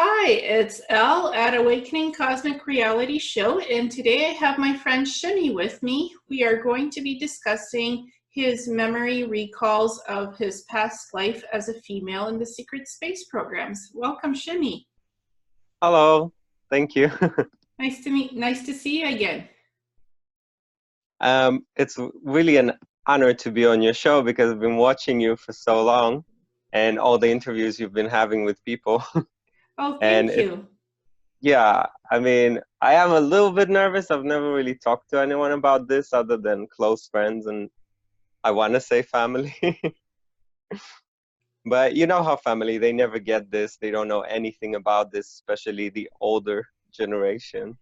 Hi, it's Elle at Awakening Cosmic Reality Show, and today I have my friend Shimi with me. We are going to be discussing his memory recalls of his past life as a female in the secret space programs. Welcome, Shimi. Hello, thank you. Nice to see you again. It's really an honor to be on your show because I've been watching you for so long and all the interviews you've been having with people. Oh, And thank you. yeah, I mean, I am a little bit nervous. I've never really talked to anyone about this other than close friends and I want to say family. But you know how family, they never get this. They don't know anything about this, especially the older generation.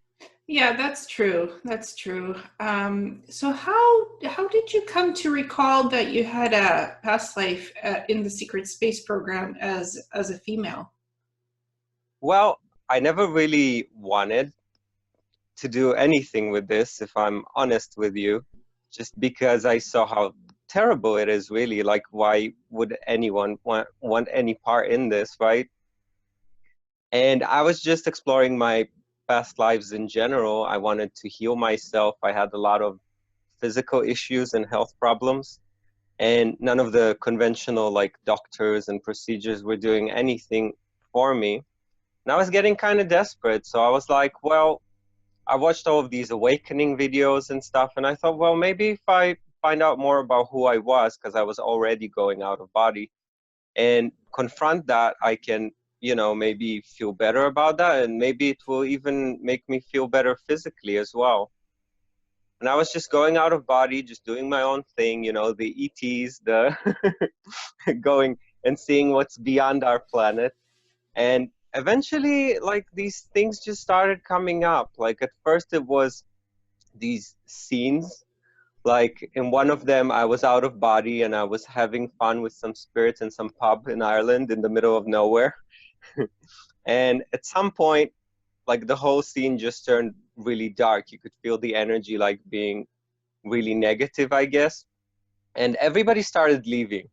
Yeah, that's true. That's true. So how did you come to recall that you had a past life in the secret space program as a female? Well, I never really wanted to do anything with this, if I'm honest with you, just because I saw how terrible it is, really. Like, why would anyone want any part in this, right? And I was just exploring my past lives in general. I wanted to heal myself. I had a lot of physical issues and health problems, and none of the conventional, like, doctors and procedures were doing anything for me. And I was getting kind of desperate. So I was like, well, I watched all of these awakening videos and stuff, and I thought, well, maybe if I find out more about who I was, because I was already going out of body, and confront that, I can, maybe feel better about that, and maybe it will even make me feel better physically as well. And I was just going out of body, just doing my own thing, the ETs, the going and seeing what's beyond our planet. And eventually, like, these things just started coming up. Like, at first it was these scenes. Like, in one of them, I was out of body and I was having fun with some spirits in some pub in Ireland in the middle of nowhere. And at some point, like, the whole scene just turned really dark. You could feel the energy, like, being really negative, I guess. And everybody started leaving.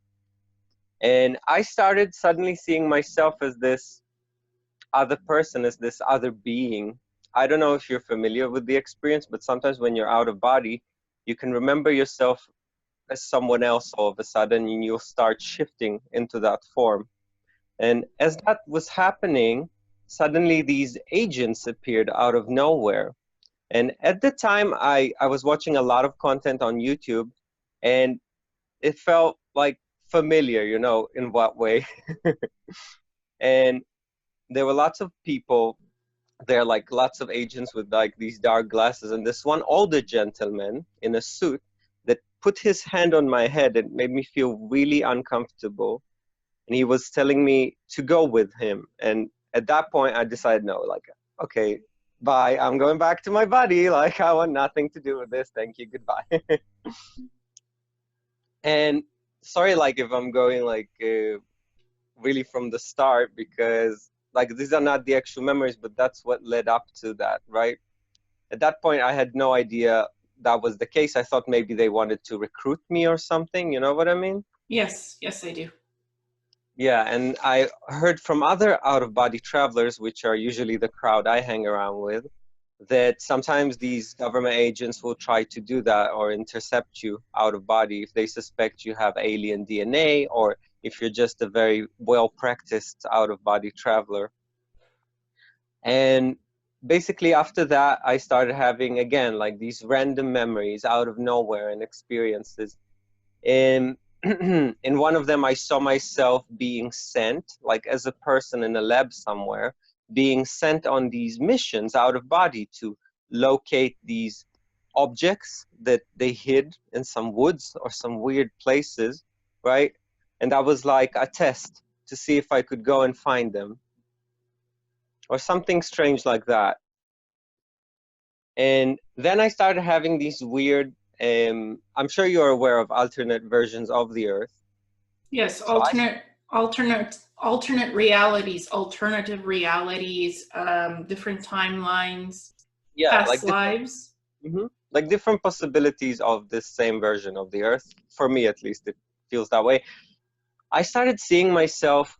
And I started suddenly seeing myself as this other person, as this other being. I don't know if you're familiar with the experience, but sometimes when you're out of body, you can remember yourself as someone else all of a sudden, and you'll start shifting into that form. And as that was happening, suddenly these agents appeared out of nowhere. And at the time, I was watching a lot of content on YouTube, and it felt like familiar, in what way. And there were lots of people there, like lots of agents with like these dark glasses, and this one older gentleman in a suit that put his hand on my head and made me feel really uncomfortable. And he was telling me to go with him. And at that point, I decided, no, like, okay, bye. I'm going back to my body. Like, I want nothing to do with this. Thank you. Goodbye. And sorry, like, if I'm going like really from the start, because like these are not the actual memories, but that's what led up to that, right? At that point, I had no idea that was the case. I thought maybe they wanted to recruit me or something, you know what I mean? Yes, yes, I do. Yeah, and I heard from other out-of-body travelers, which are usually the crowd I hang around with, that sometimes these government agents will try to do that or intercept you out of body if they suspect you have alien DNA, or if you're just a very well-practiced out-of-body traveler. And basically after that, I started having, again, like these random memories out of nowhere and experiences. In in one of them, I saw myself being sent, like as a person in a lab somewhere, being sent on these missions out of body to locate these objects that they hid in some woods or some weird places, right? And that was like a test to see if I could go and find them or something strange like that. And then I started having these weird, I'm sure you're aware of alternate versions of the Earth. Yes, So I, alternate realities, alternative realities, different timelines, yeah, past like different, lives. like different possibilities of this same version of the Earth. For me, at least, it feels that way. I started seeing myself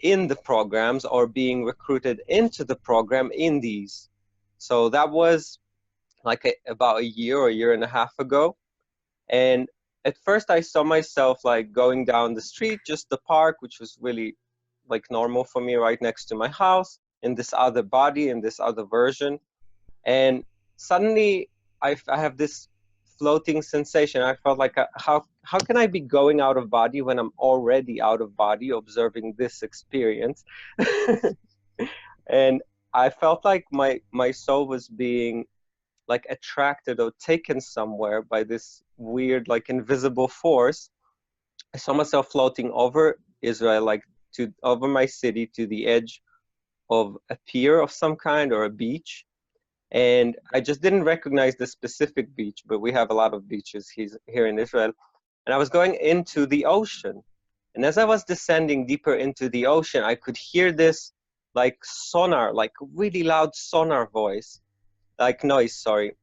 in the programs or being recruited into the program in these. So that was like about a year or a year and a half ago. And at first I saw myself like going down the street, just the park, which was really like normal for me right next to my house, in this other body, in this other version. And suddenly I have this floating sensation. I felt like, how can I be going out of body when I'm already out of body observing this experience? And I felt like my soul was being like attracted or taken somewhere by this weird like invisible force. I saw myself floating over Israel, like to over my city to the edge of a pier of some kind or a beach. And I just didn't recognize the specific beach, but we have a lot of beaches here in Israel. And I was going into the ocean. And as I was descending deeper into the ocean, I could hear this like sonar, like really loud sonar voice, like noise, sorry.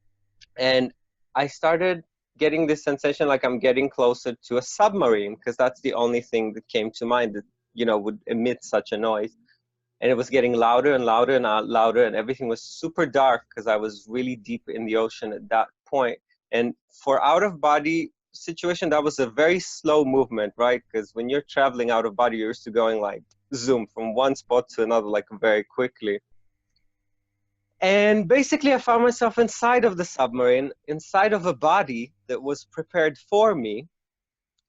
And I started getting this sensation like I'm getting closer to a submarine, because that's the only thing that came to mind that, you know, would emit such a noise. And it was getting louder and louder and louder, and everything was super dark because I was really deep in the ocean at that point. And for out of body situation, that was a very slow movement, right? Because when you're traveling out of body, you're used to going like zoom from one spot to another like very quickly. And basically I found myself inside of the submarine, inside of a body that was prepared for me.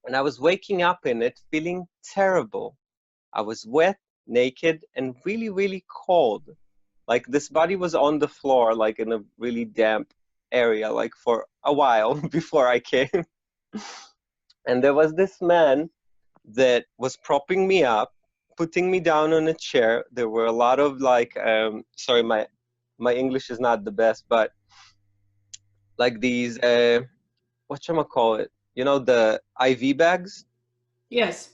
And I was waking up in it feeling terrible. I was wet, naked, and really, really cold. Like this body was on the floor, like in a really damp area, like for a while before I came. And there was this man that was propping me up, putting me down on a chair. There were a lot of like, sorry, my English is not the best, but like these, whatchamacallit, you know, the IV bags? Yes.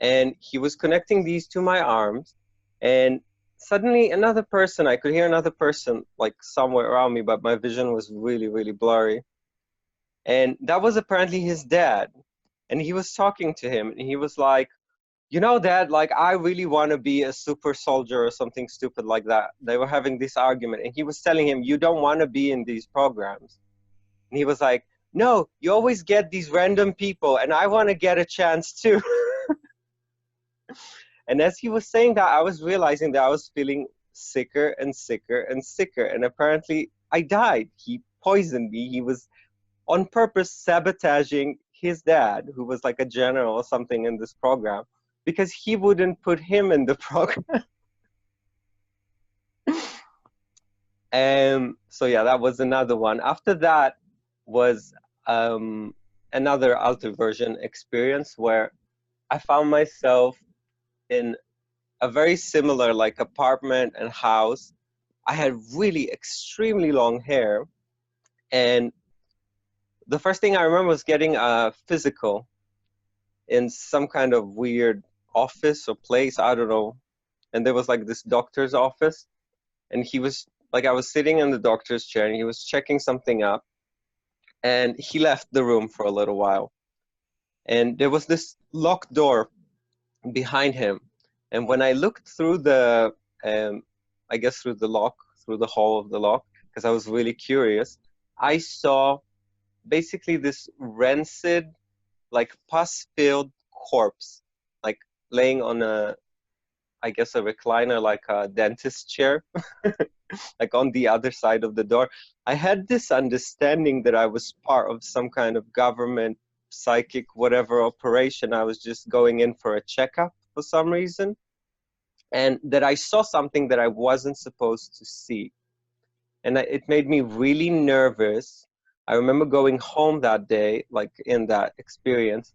And he was connecting these to my arms, and suddenly another person, I could hear another person like somewhere around me, but my vision was really, really blurry. And that was apparently his dad. And he was talking to him, and he was like, you know, Dad, like I really want to be a super soldier or something stupid like that. They were having this argument, and he was telling him, you don't want to be in these programs. And he was like, no, you always get these random people, and I want to get a chance too. And as he was saying that, I was realizing that I was feeling sicker and sicker and sicker. And apparently I died. He poisoned me. He was on purpose sabotaging his dad, who was like a general or something in this program, because he wouldn't put him in the program. So yeah, that was another one. After that was another alter version experience where I found myself in a very similar like apartment and house. I had really extremely long hair, and the first thing I remember was getting a physical in some kind of weird office or place, I don't know. And there was like this doctor's office, and he was like, I was sitting in the doctor's chair and he was checking something up, and he left the room for a little while. And there was this locked door behind him. And when I looked through the, I guess through the lock, through the hole of the lock, because I was really curious, I saw basically this rancid, like pus-filled corpse, like laying on a, I guess a recliner, like a dentist chair, like on the other side of the door. I had this understanding that I was part of some kind of government, psychic, whatever operation. I was just going in for a checkup for some reason, and that I saw something that I wasn't supposed to see. And it made me really nervous. I remember going home that day, like in that experience,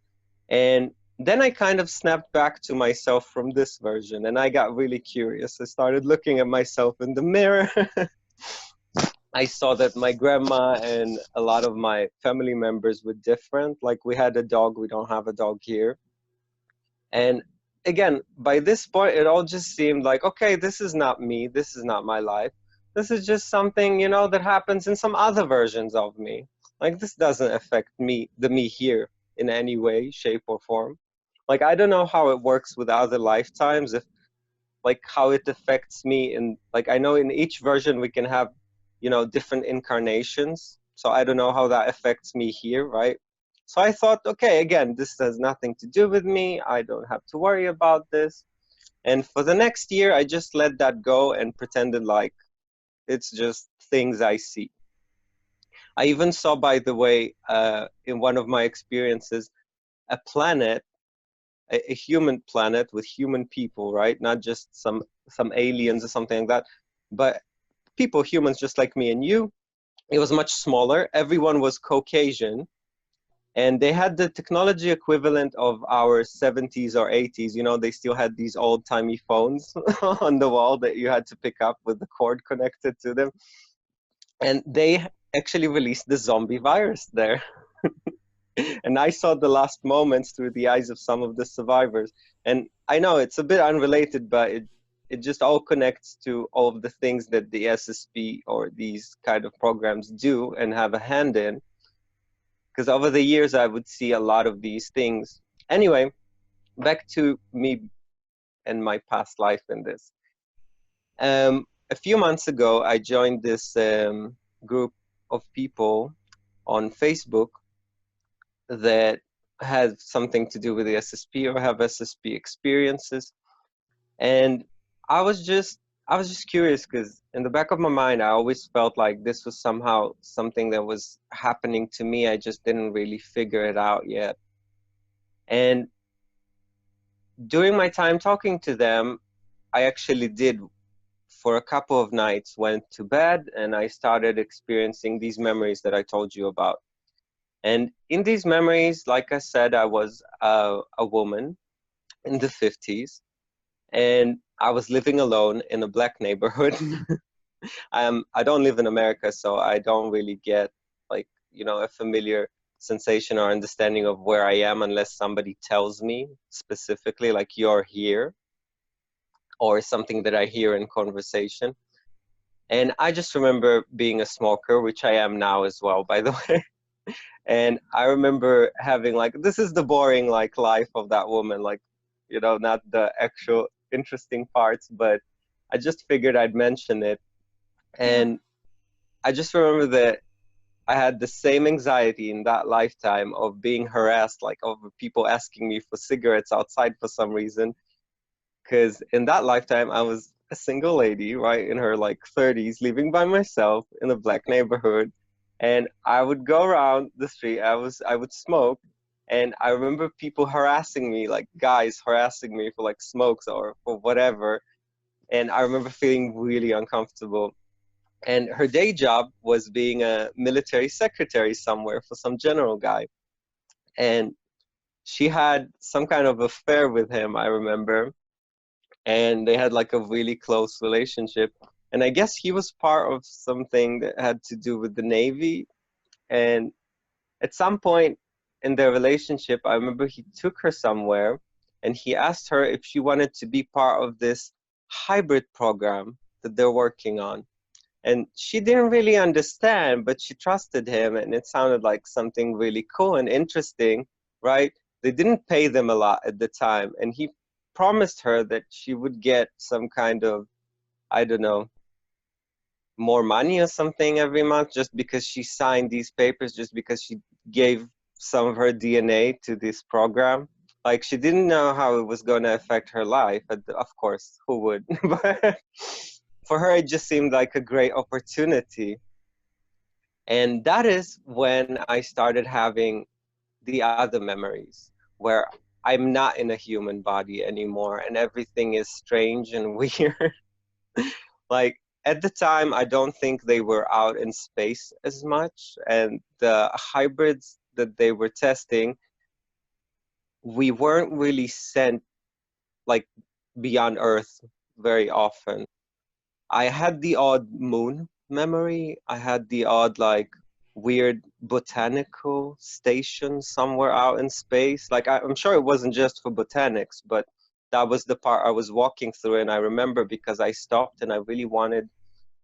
and then I kind of snapped back to myself from this version, and I got really curious. I started looking at myself in the mirror. I saw that my grandma and a lot of my family members were different. Like we had a dog, we don't have a dog here. And again, by this point, it all just seemed like, okay, this is not me. This is not my life. This is just something, you know, that happens in some other versions of me. Like this doesn't affect me, the me here, in any way, shape, or form. Like, I don't know how it works with other lifetimes, if like how it affects me. And like, I know in each version we can have, you know, different incarnations. So I don't know how that affects me here, right? So I thought, okay, again, this has nothing to do with me. I don't have to worry about this. And for the next year, I just let that go and pretended like it's just things I see. I even saw, by the way, in one of my experiences, a planet, a human planet with human people, right? Not just some aliens or something like that, but people, humans just like me and you. It was much smaller. Everyone was Caucasian, and they had the technology equivalent of our 70s or 80s. You know, they still had these old-timey phones on the wall that you had to pick up with the cord connected to them. And they actually released the zombie virus there. And I saw the last moments through the eyes of some of the survivors. And I know it's a bit unrelated, but it just all connects to all of the things that the SSP or these kind of programs do and have a hand in. Because over the years, I would see a lot of these things. Anyway, back to me and my past life in this. A few months ago, I joined this group of people on Facebook that have something to do with the SSP or have SSP experiences. And I was just curious, because in the back of my mind, I always felt like this was somehow something that was happening to me. I just didn't really figure it out yet. And during my time talking to them, I actually did, for a couple of nights, went to bed and I started experiencing these memories that I told you about. And in these memories, like I said, I was a woman in the 50s, and I was living alone in a black neighborhood. I don't live in America, so I don't really get, like, you know, a familiar sensation or understanding of where I am unless somebody tells me specifically, like, you're here, or something that I hear in conversation. And I just remember being a smoker, which I am now as well, by the way. And I remember having, like, this is the boring, like, life of that woman, like, you know, not the actual interesting parts, but I just figured I'd mention it. And I just remember that I had the same anxiety in that lifetime of being harassed, like, of people asking me for cigarettes outside for some reason. Because in that lifetime, I was a single lady, right, in her, like, 30s, living by myself in a black neighborhood. And I would go around the street, I would smoke, and I remember people harassing me, like guys harassing me for, like, smokes or for whatever. And I remember feeling really uncomfortable. And her day job was being a military secretary somewhere for some general guy. And she had some kind of affair with him, I remember. And they had, like, a really close relationship. And I guess he was part of something that had to do with the Navy. And at some point in their relationship, I remember he took her somewhere and he asked her if she wanted to be part of this hybrid program that they're working on. And she didn't really understand, but she trusted him, and it sounded like something really cool and interesting, right? They didn't pay them a lot at the time, and he promised her that she would get some kind of, I don't know, more money or something every month just because she signed these papers, just because she gave some of her DNA to this program. Like, she didn't know how it was going to affect her life. Of course, who would? But for her, it just seemed like a great opportunity. And that is when I started having the other memories where I'm not in a human body anymore and everything is strange and weird. Like, at the time, I don't think they were out in space as much. And the hybrids that they were testing, we weren't really sent, like, beyond Earth very often. I had the odd moon memory. I had the odd, like, weird botanical station somewhere out in space. Like, I'm sure it wasn't just for botanics, but that was the part I was walking through. And I remember because I stopped and I really wanted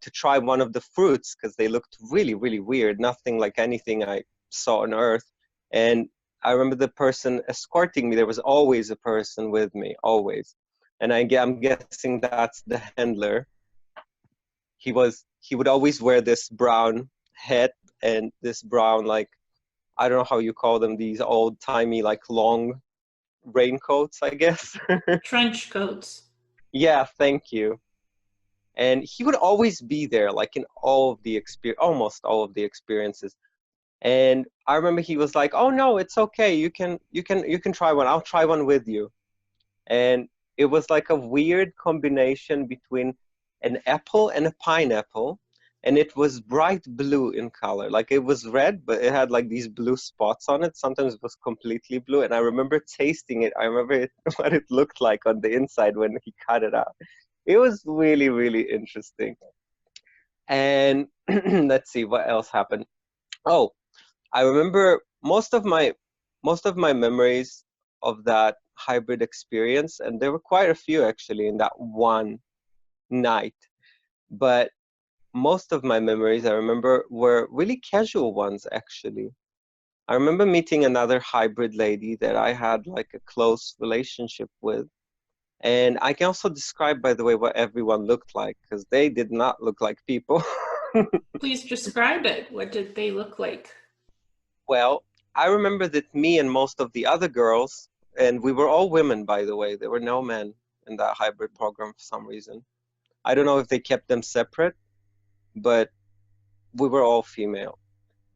to try one of the fruits because they looked really, really weird. Nothing like anything I saw on Earth. And I remember the person escorting me. There was always a person with me, always. And I'm guessing that's the handler. He would always wear this brown hat and this brown, like, I don't know how you call them, these old timey, like long raincoats, I guess. Trench coats. Yeah, thank you. And he would always be there, like in all of the almost all of the experiences. And I remember he was like, "Oh no, it's okay. You can try one. I'll try one with you." And it was like a weird combination between an apple and a pineapple, and it was bright blue in color. Like it was red, but it had like these blue spots on it. Sometimes it was completely blue, and I remember tasting it. I remember what it looked like on the inside when he cut it out. It was really, really interesting. And let's see what else happened. Oh, I remember most of my memories of that hybrid experience, and there were quite a few actually in that one night. But most of my memories I remember were really casual ones actually. I remember meeting another hybrid lady that I had like a close relationship with. And I can also describe, by the way, what everyone looked like, because they did not look like people. Please describe it. What did they look like? Well, I remember that me and most of the other girls, and we were all women, by the way, there were no men in that hybrid program for some reason. I don't know if they kept them separate, but we were all female.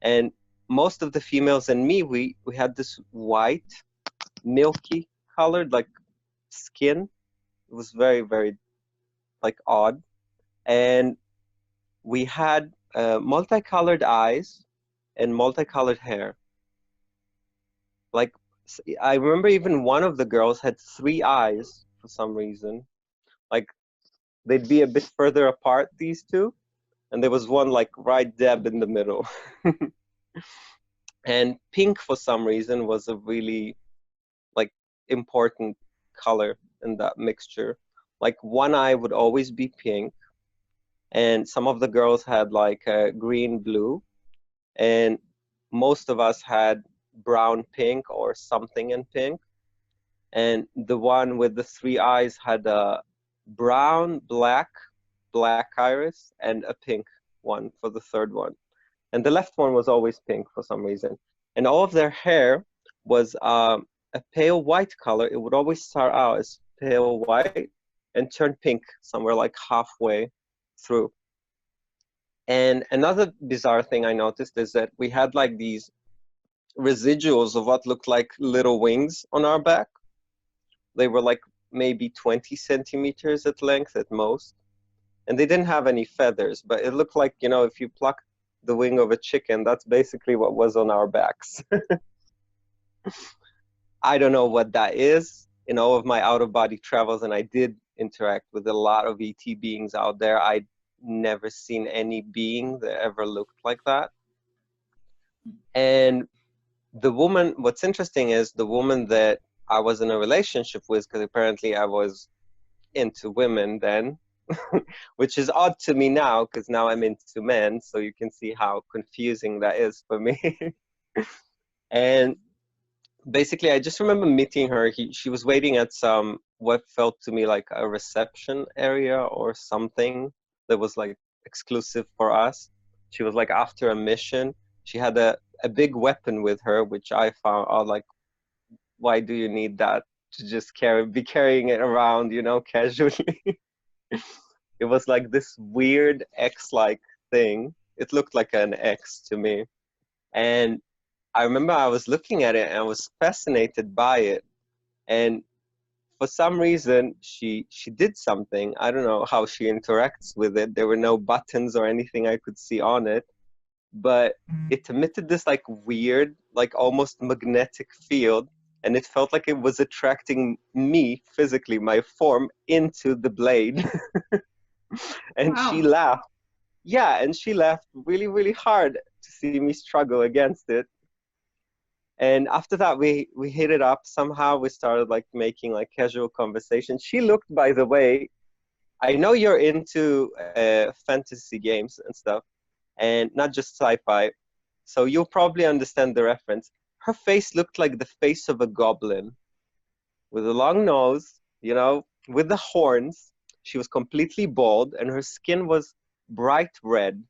And most of the females and me, we had this white, milky colored, like skin. It was very, very like odd. And we had multicolored eyes and multicolored hair. Like, I remember even one of the girls had three eyes for some reason. Like, they'd be a bit further apart, these two, and there was one like right dab in the middle. And pink for some reason was a really like important color in that mixture. Like one eye would always be pink, and some of the girls had like a green blue, and most of us had brown pink or something in pink. And the one with the three eyes had a brown, black iris, and a pink one for the third one. And the left one was always pink for some reason. And all of their hair was a pale white color. It would always start out as pale white and turn pink somewhere like halfway through. And another bizarre thing I noticed is that we had like these residuals of what looked like little wings on our back. They were like maybe 20 centimeters at length at most. And they didn't have any feathers, but it looked like, if you pluck the wing of a chicken, that's basically what was on our backs. I don't know what that is. In all of my out-of-body travels, and I did interact with a lot of ET beings out there, I'd never seen any being that ever looked like that. And what's interesting is the woman that I was in a relationship with, because apparently I was into women then, which is odd to me now, because now I'm into men, so you can see how confusing that is for me. And basically, I just remember meeting her. She was waiting at what felt to me like a reception area or something that was like exclusive for us. She was like after a mission. She had a big weapon with her, which I found out like, why do you need that to just be carrying it around, casually? It was like this weird X-like thing. It looked like an X to me. And I remember I was looking at it and I was fascinated by it. And for some reason, she did something. I don't know how she interacts with it. There were no buttons or anything I could see on it. But it emitted this like weird, like almost magnetic field. And it felt like it was attracting me physically, my form, into the blade. And she Wow. laughed. Yeah, and she laughed really, really hard to see me struggle against it. And after that, we hit it up. Somehow we started like making like casual conversation. She looked, by the way, I know you're into fantasy games and stuff, and not just sci-fi, so you'll probably understand the reference. her face looked like the face of a goblin with a long nose, you know, with the horns. She was completely bald and her skin was bright red.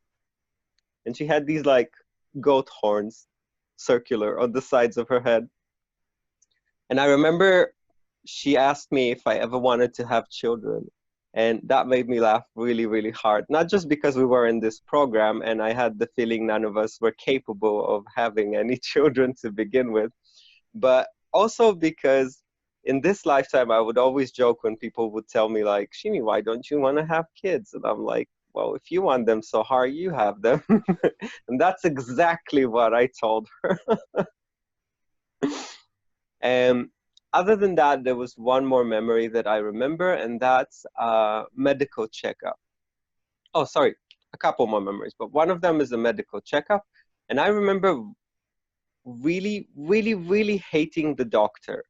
And she had these like goat horns circular on the sides of her head. And I remember she asked me if I ever wanted to have children. And that made me laugh really, really hard. Not just because we were in this program and I had the feeling none of us were capable of having any children to begin with, but also because in this lifetime, I would always joke when people would tell me like, Shimi, why don't you want to have kids? And I'm like, well, if you want them so hard, you have them. And that's exactly what I told her. And other than that, there was one more memory that I remember, and that's a medical checkup. Oh, sorry, a couple more memories, but one of them is a medical checkup. And I remember really, really, really hating the doctor.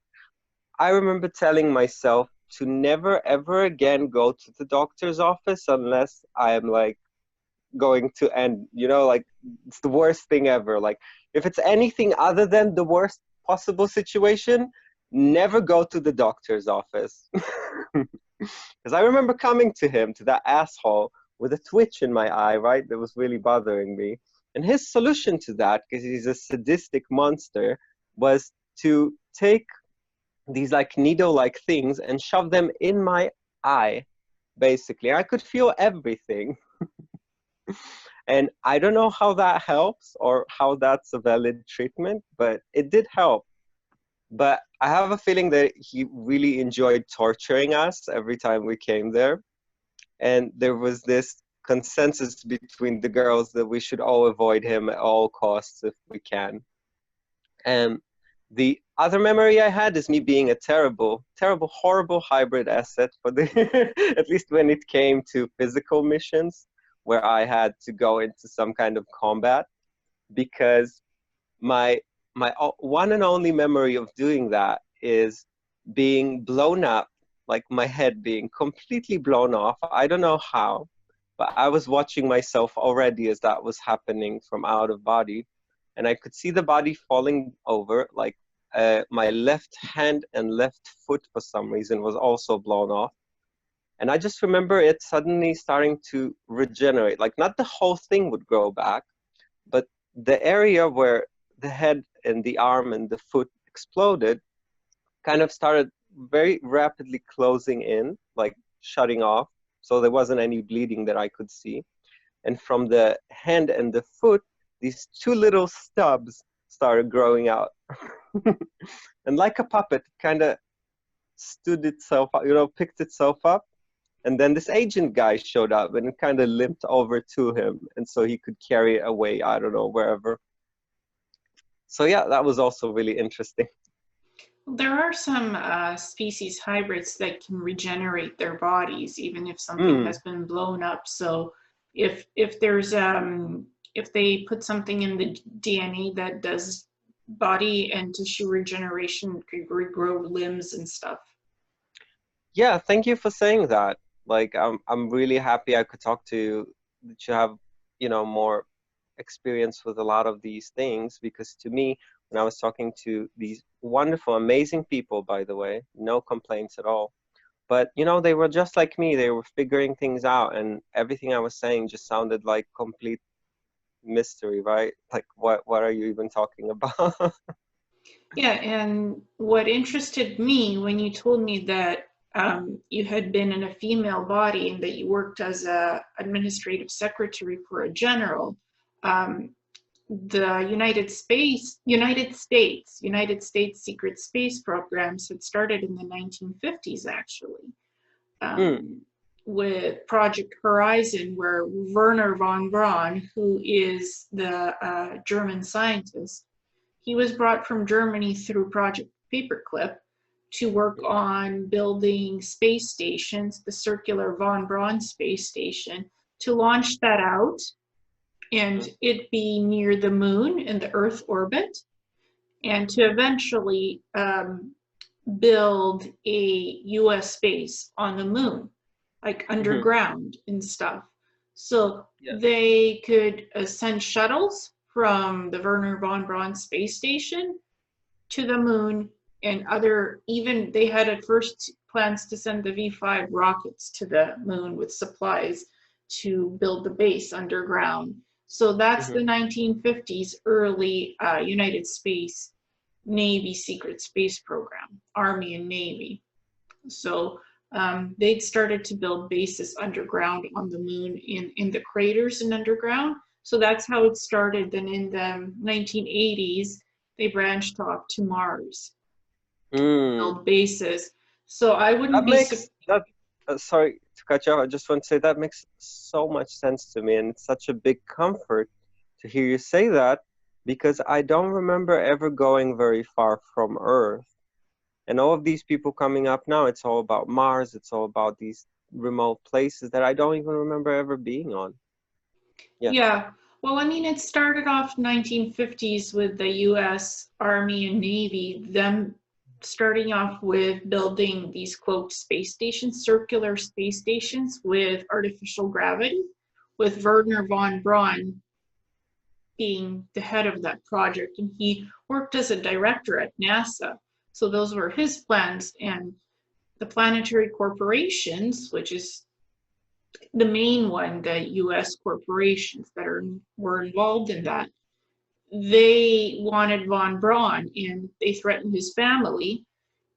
I remember telling myself to never, ever again go to the doctor's office unless I am like going to end, you know, like it's the worst thing ever. Like if it's anything other than the worst possible situation, never go to the doctor's office. Because I remember coming to him, to that asshole, with a twitch in my eye, right? That was really bothering me. And his solution to that, because he's a sadistic monster, was to take these like needle-like things and shove them in my eye, basically. I could feel everything. And I don't know how that helps or how that's a valid treatment, but it did help. But I have a feeling that he really enjoyed torturing us every time we came there. And there was this consensus between the girls that we should all avoid him at all costs if we can. And the other memory I had is me being a terrible, terrible, horrible hybrid asset for the, at least when it came to physical missions, where I had to go into some kind of combat, because my one and only memory of doing that is being blown up, like my head being completely blown off. I don't know how, but I was watching myself already as that was happening from out of body, and I could see the body falling over, like my left hand and left foot for some reason was also blown off. And I just remember it suddenly starting to regenerate, like not the whole thing would grow back, but the area where the head and the arm and the foot exploded kind of started very rapidly closing in, like shutting off. So there wasn't any bleeding that I could see. And from the hand and the foot, these two little stubs started growing out. And like a puppet, kind of stood itself up, you know, picked itself up. And then this agent guy showed up and it kind of limped over to him. And so he could carry it away, I don't know, wherever. So yeah, that was also really interesting. There are some species hybrids that can regenerate their bodies even if something has been blown up. So if there's if they put something in the DNA that does body and tissue regeneration, could regrow limbs and stuff. Yeah, thank you for saying that. Like, I'm really happy I could talk to you, that you have, you know, more experience with a lot of these things, because to me, when I was talking to these wonderful, amazing people, by the way, no complaints at all. But, you know, they were just like me. They were figuring things out, and everything I was saying just sounded like complete mystery, right? Like, what are you even talking about? Yeah, and what interested me when you told me that you had been in a female body and that you worked as a administrative secretary for a general, the United States secret space programs had started in the 1950s, actually, with Project Horizon, where Werner von Braun, who is the German scientist, he was brought from Germany through Project Paperclip to work on building space stations, the circular von Braun space station, to launch that out and it be near the moon in the Earth orbit, and to eventually build a US base on the moon, like underground and stuff. So they could send shuttles from the Werner von Braun space station to the moon, and other, even they had at first plans to send the V5 rockets to the moon with supplies to build the base underground. So that's the 1950s early United States Navy secret space program, Army and Navy. So they'd started to build bases underground on the moon in the craters and underground. So that's how it started. Then in the 1980s, they branched off to Mars, build bases. So I wouldn't That be makes that. Sorry to cut you off. I just want to say that makes so much sense to me, and it's such a big comfort to hear you say that, because I don't remember ever going very far from Earth. And all of these people coming up now, it's all about Mars. It's all about these remote places that I don't even remember ever being on. Yeah. Yeah. Well, I mean, it started off 1950s with the U.S. Army and Navy, them starting off with building these, quote, space stations, circular space stations with artificial gravity, with Wernher von Braun being the head of that project. And he worked as a director at NASA. So those were his plans. And the planetary corporations, which is the main one, the U.S. corporations that were involved in that, they wanted von Braun, and they threatened his family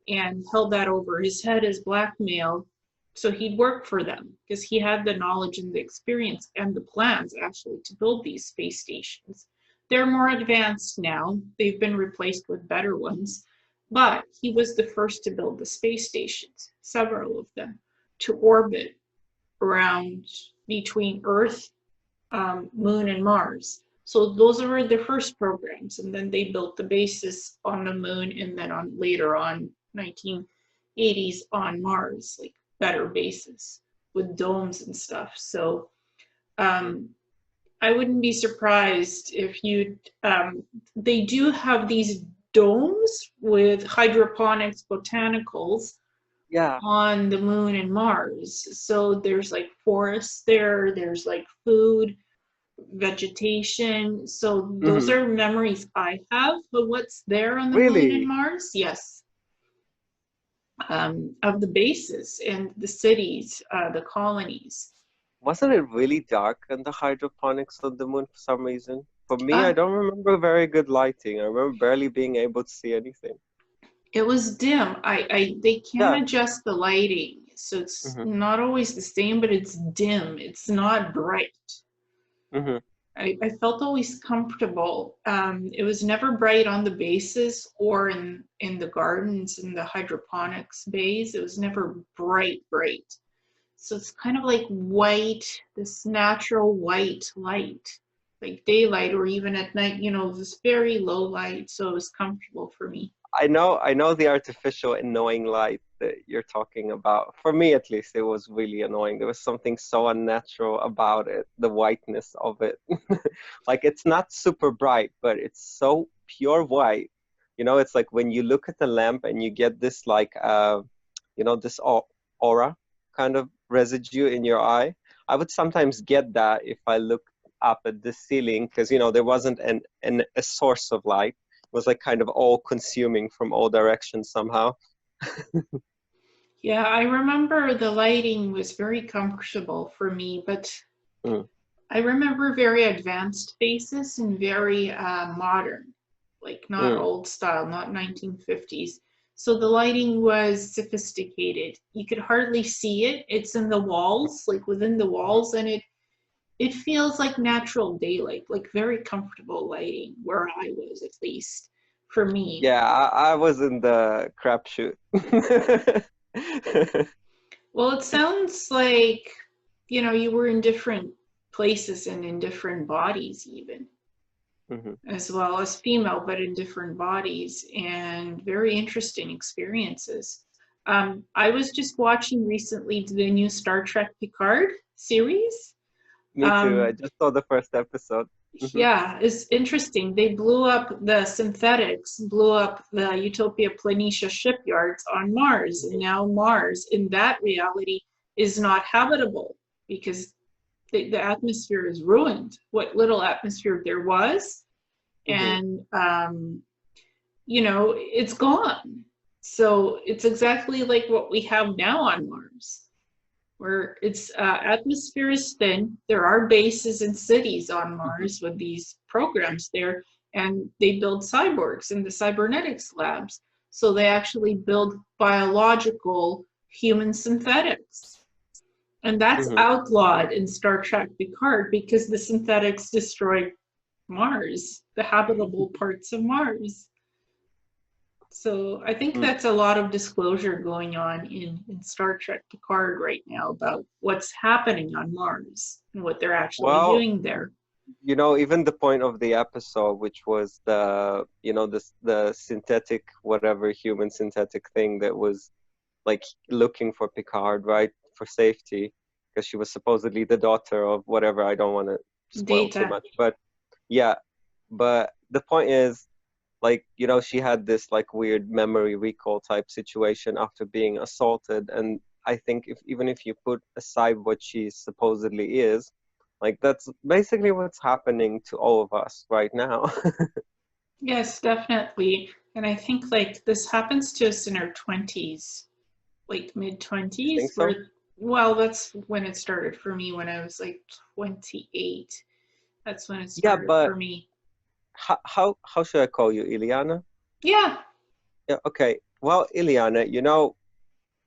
and held that over his head as blackmail. So he'd work for them because he had the knowledge and the experience and the plans actually to build these space stations. They're more advanced now. They've been replaced with better ones, but he was the first to build the space stations, several of them, to orbit around between Earth, Moon, and Mars. So those were the first programs, and then they built the bases on the Moon, and then on later on, 1980s, on Mars, like better bases with domes and stuff. So I wouldn't be surprised if you. They do have these domes with hydroponics, botanicals, Yeah. on the Moon and Mars. So there's like forests there, there's like food, vegetation. So those are memories I have of what's there on the Moon and Really? Mars. Yes. Of the bases and the cities, the colonies. Wasn't it really dark in the hydroponics on the moon for some reason? For me, I Uh, don't remember very good lighting. I remember barely being able to see anything. it was dim. They can Yeah. adjust the lighting, so it's Hmm. not always the same, but it's dim. It's not bright. Hmm. I felt always comfortable. It was never bright on the bases or in the gardens, in the hydroponics bays. It was never bright, bright. So it's kind of like white, this natural white light, like daylight or even at night, this very low light. So it was comfortable for me. I know the artificial annoying light that you're talking about. For me, at least, it was really annoying. There was something so unnatural about it, the whiteness of it. Like it's not super bright, but it's so pure white. You know, it's like when you look at the lamp and you get this like this aura kind of residue in your eye. I would sometimes get that if I looked up at the ceiling because there wasn't a source of light. Was like kind of all consuming from all directions somehow. Yeah, I remember the lighting was very comfortable for me, but Mm, I remember very advanced faces and very modern, like not mm, old style, not 1950s. So the lighting was sophisticated. You could hardly see it. It's in the walls, like within the mhm. walls, and it feels like natural daylight, like very comfortable lighting where I was, at least for me. Yeah, I was in the crapshoot. Well, it sounds like, you were in different places and in different bodies even, Mhm. as well as female, but in different bodies, and very interesting experiences. I was just watching recently the new Star Trek Picard series. Me too. I Um, just saw the first episode. Mhm. yeah, it's interesting. They blew up the synthetics, blew up the Utopia Planitia shipyards on Mars, and Mhm. now Mars, in that reality, is not habitable because the atmosphere is ruined. What little atmosphere there was, Mhm. and you know, it's gone. So it's exactly like what we have now on Mars, where its atmosphere is thin. There are bases and cities on Hmm. Mars with these programs there, and they build cyborgs in the cybernetics labs. So they actually build biological human synthetics. And that's Hmm. outlawed in Star Trek Picard because the synthetics destroy Mars, the habitable parts of Mars. So I think that's a lot of disclosure going on in Star Trek Picard right now about what's happening on Mars and what they're actually Well, doing there. even the point of the episode, which was the synthetic, whatever human synthetic thing that was like looking for Picard, right, for safety, because she was supposedly the daughter of whatever. I don't want to spoil too Data. much, but yeah, but the point is, like, she had this like weird memory recall type situation after being assaulted. And I think even if you put aside what she supposedly is, like, that's basically what's happening to all of us right now. Yes, definitely. And I think like this happens to us in our 20s, like mid You think 20s, so? where, well, that's when it started for me when I was like 28. That's when it Yeah, started but for me. how should I call you, Ileana? Yeah, Yeah, okay. Well, Ileana,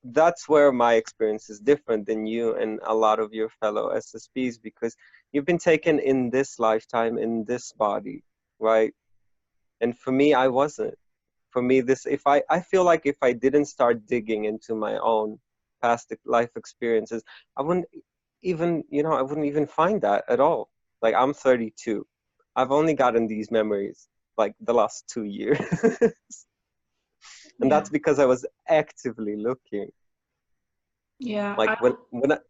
that's where my experience is different than you and a lot of your fellow SSPs, because you've been taken in this lifetime in this body, right? And for me, I wasn't. For me, this if I feel like if I didn't start digging into my own past life experiences, I wouldn't I wouldn't even find that at all. Like, I'm 32. I've only gotten these memories like the last 2 years. And yeah, that's because I was actively looking. yeah. Like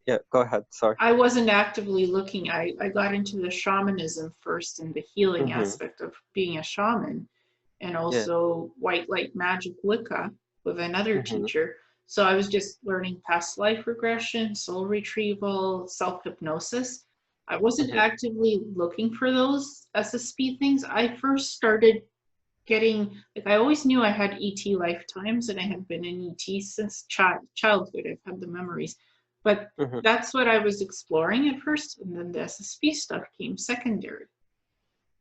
yeah, go ahead, sorry. I wasn't actively looking. I got into the shamanism first and the healing Mm-hmm. aspect of being a shaman, and Yeah. also white light magic Wicca with another Mm-hmm. teacher. So I was just learning past life regression, soul retrieval, self hypnosis. I wasn't Mm-hmm. actively looking for those SSP things. I first started getting, like, I always knew I had ET lifetimes and I had been in ET since childhood. I've had the memories, but Mm-hmm. that's what I was exploring at first, and then the SSP stuff came secondary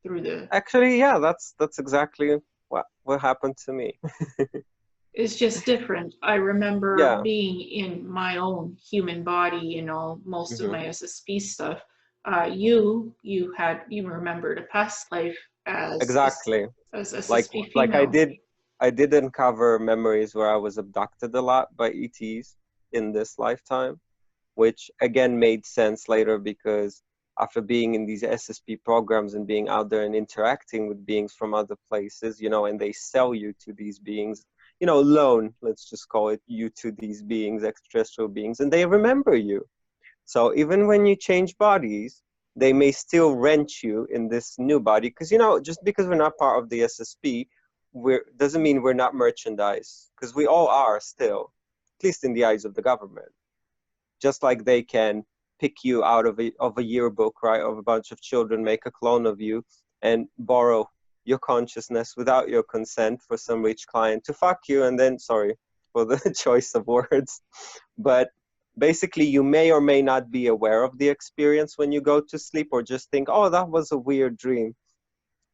through the. Actually, yeah, that's exactly what happened to me. It's just different. I remember Yeah. being in my own human body, most of Mm-hmm. my SSP stuff. You remembered a past life as Exactly. as Like SSP like female. I did uncover memories where I was abducted a lot by ETs in this lifetime, which again made sense later because after being in these SSP programs and being out there and interacting with beings from other places, and they sell you to these beings, loan, let's just call it, you to these beings, extraterrestrial beings, and they remember you. So even when you change bodies, they may still rent you in this new body because, just because we're not part of the SSP, we're doesn't mean we're not merchandise, because we all are still, at least in the eyes of the government. Just like they can pick you out of a yearbook, right, of a bunch of children, make a clone of you, and borrow your consciousness without your consent for some rich client to fuck you, and then, sorry for the choice of words, but basically you may or may not be aware of the experience when you go to sleep, or just think, oh, that was a weird dream.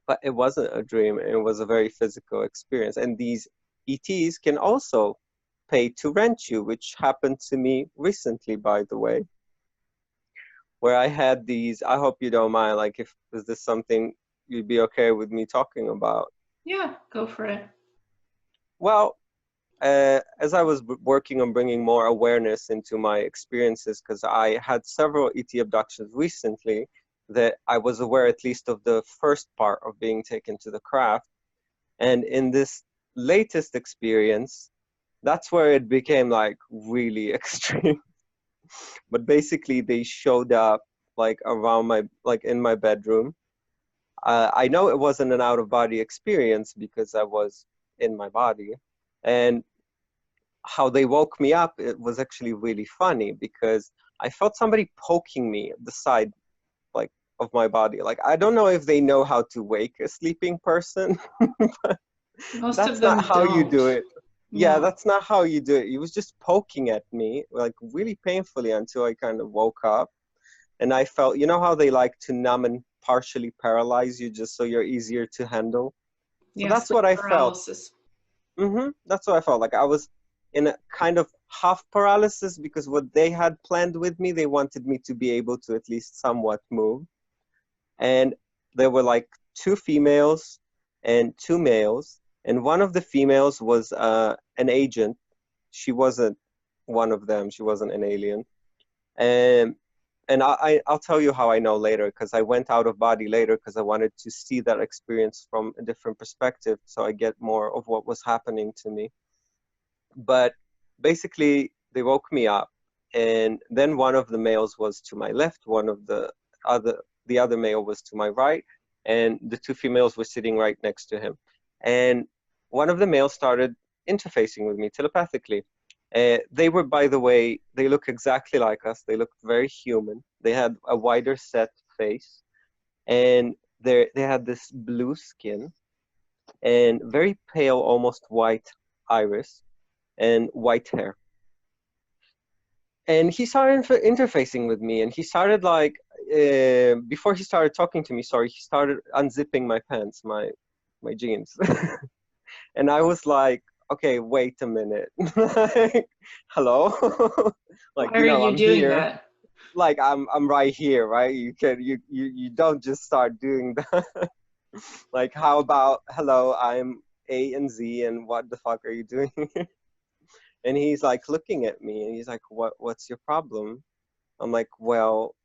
But it wasn't a dream, it was a very physical experience. And these ETs can also pay to rent you, which happened to me recently, by the way, where I had these. I hope you don't mind, like, if is this something you'd be okay with me talking about? Yeah, go for it. Well, as I was working on bringing more awareness into my experiences, because I had several ET abductions recently, that I was aware at least of the first part of being taken to the craft. And in this latest experience, that's where it became like really extreme. But basically, they showed up like around like in my bedroom. I know it wasn't an out of body experience because I was in my body. And how they woke me up, it was actually really funny because I felt somebody poking me at the side, like, of my body. Like, I don't know if they know how to wake a sleeping person, Most of That's not them how you don't. do it. Yeah, No. that's not how you do it. He was just poking at me, like really painfully until I kind of woke up. And I felt, you know how they like to numb and partially paralyze you just so you're easier to handle? So Yeah, that's sleep what I felt. paralysis. That's what I felt. Like I was in a kind of half paralysis because what they had planned with me, they wanted me to be able to at least somewhat move. And there were like two females and two males. And one of the females was an agent. She wasn't one of them. She wasn't an alien. And I'll tell you how I know later because I went out of body later because I wanted to see that experience from a different perspective so I get more of what was happening to me. But basically, they woke me up, and then one of the males was to my left, one of the other male was to my right, and the two females were sitting right next to him. And one of the males started interfacing with me telepathically. They were, by the way, they look exactly like us. They looked very human. They had a wider set face, and they had this blue skin and very pale, almost white iris and white hair. And he started interfacing with me, and he started like before he started talking to me. Sorry, he started unzipping my pants, my jeans, and I was like, okay, wait a minute, like, hello, like Why are you I'm doing here, that? like I'm right here, right? You don't just start doing that. Like, how about hello, I'm A and Z, and what the fuck are you doing? And he's like looking at me and he's like, what's your problem? I'm like, well,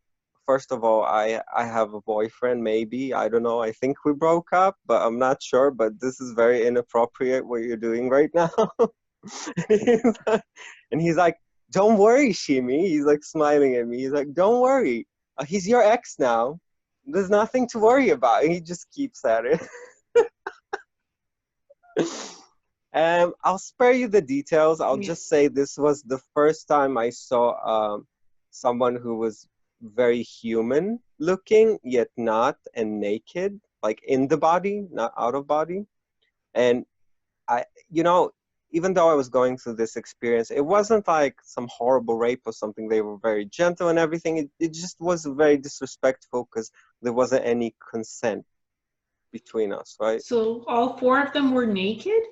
first of all, I have a boyfriend, maybe. I don't know. I think we broke up, but I'm not sure. But this is very inappropriate what you're doing right now. And he's like, don't worry, Shimi. He's like smiling at me. He's like, don't worry. He's your ex now. There's nothing to worry about. And he just keeps at it. I'll spare you the details. I'll Yeah. just say this was the first time I saw someone who was very human looking, yet not, and naked, like in the body, not out of body. And I, even though I was going through this experience, it wasn't like some horrible rape or something. They were very gentle and everything. It just was very disrespectful because there wasn't any consent between us, right? So all four of them were naked?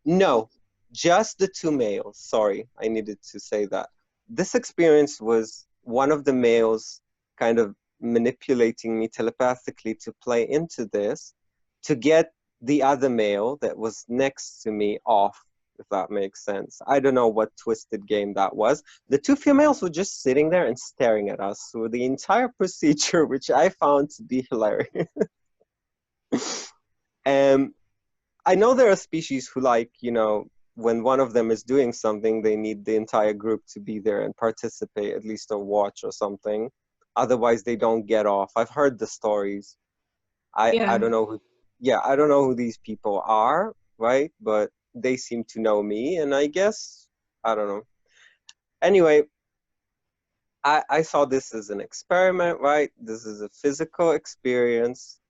No, just the two males. Sorry, I needed to say that. This experience was one of the males kind of manipulating me telepathically to play into this to get the other male that was next to me off, if that makes sense. I don't know what twisted game that was. The two females were just sitting there and staring at us through the entire procedure, which I found to be hilarious. And I know there are species who like, when one of them is doing something, they need the entire group to be there and participate, at least or watch or something. Otherwise, they don't get off. I've heard the stories. I Yeah. don't know who, yeah, I don't know who these people are, right? But they seem to know me, and I guess, I don't know. Anyway, I saw this as an experiment, right? This is a physical experience.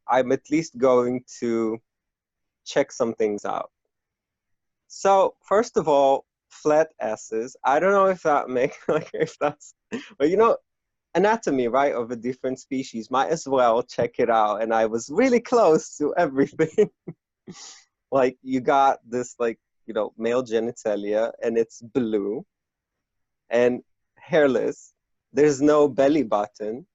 I'm at least going to check some things out. So first of all, flat S's. I don't know if that make like if that's, but anatomy, right, of a different species. Might as well check it out. And I was really close to everything. Like you got this like male genitalia, and it's blue and hairless. There's no belly button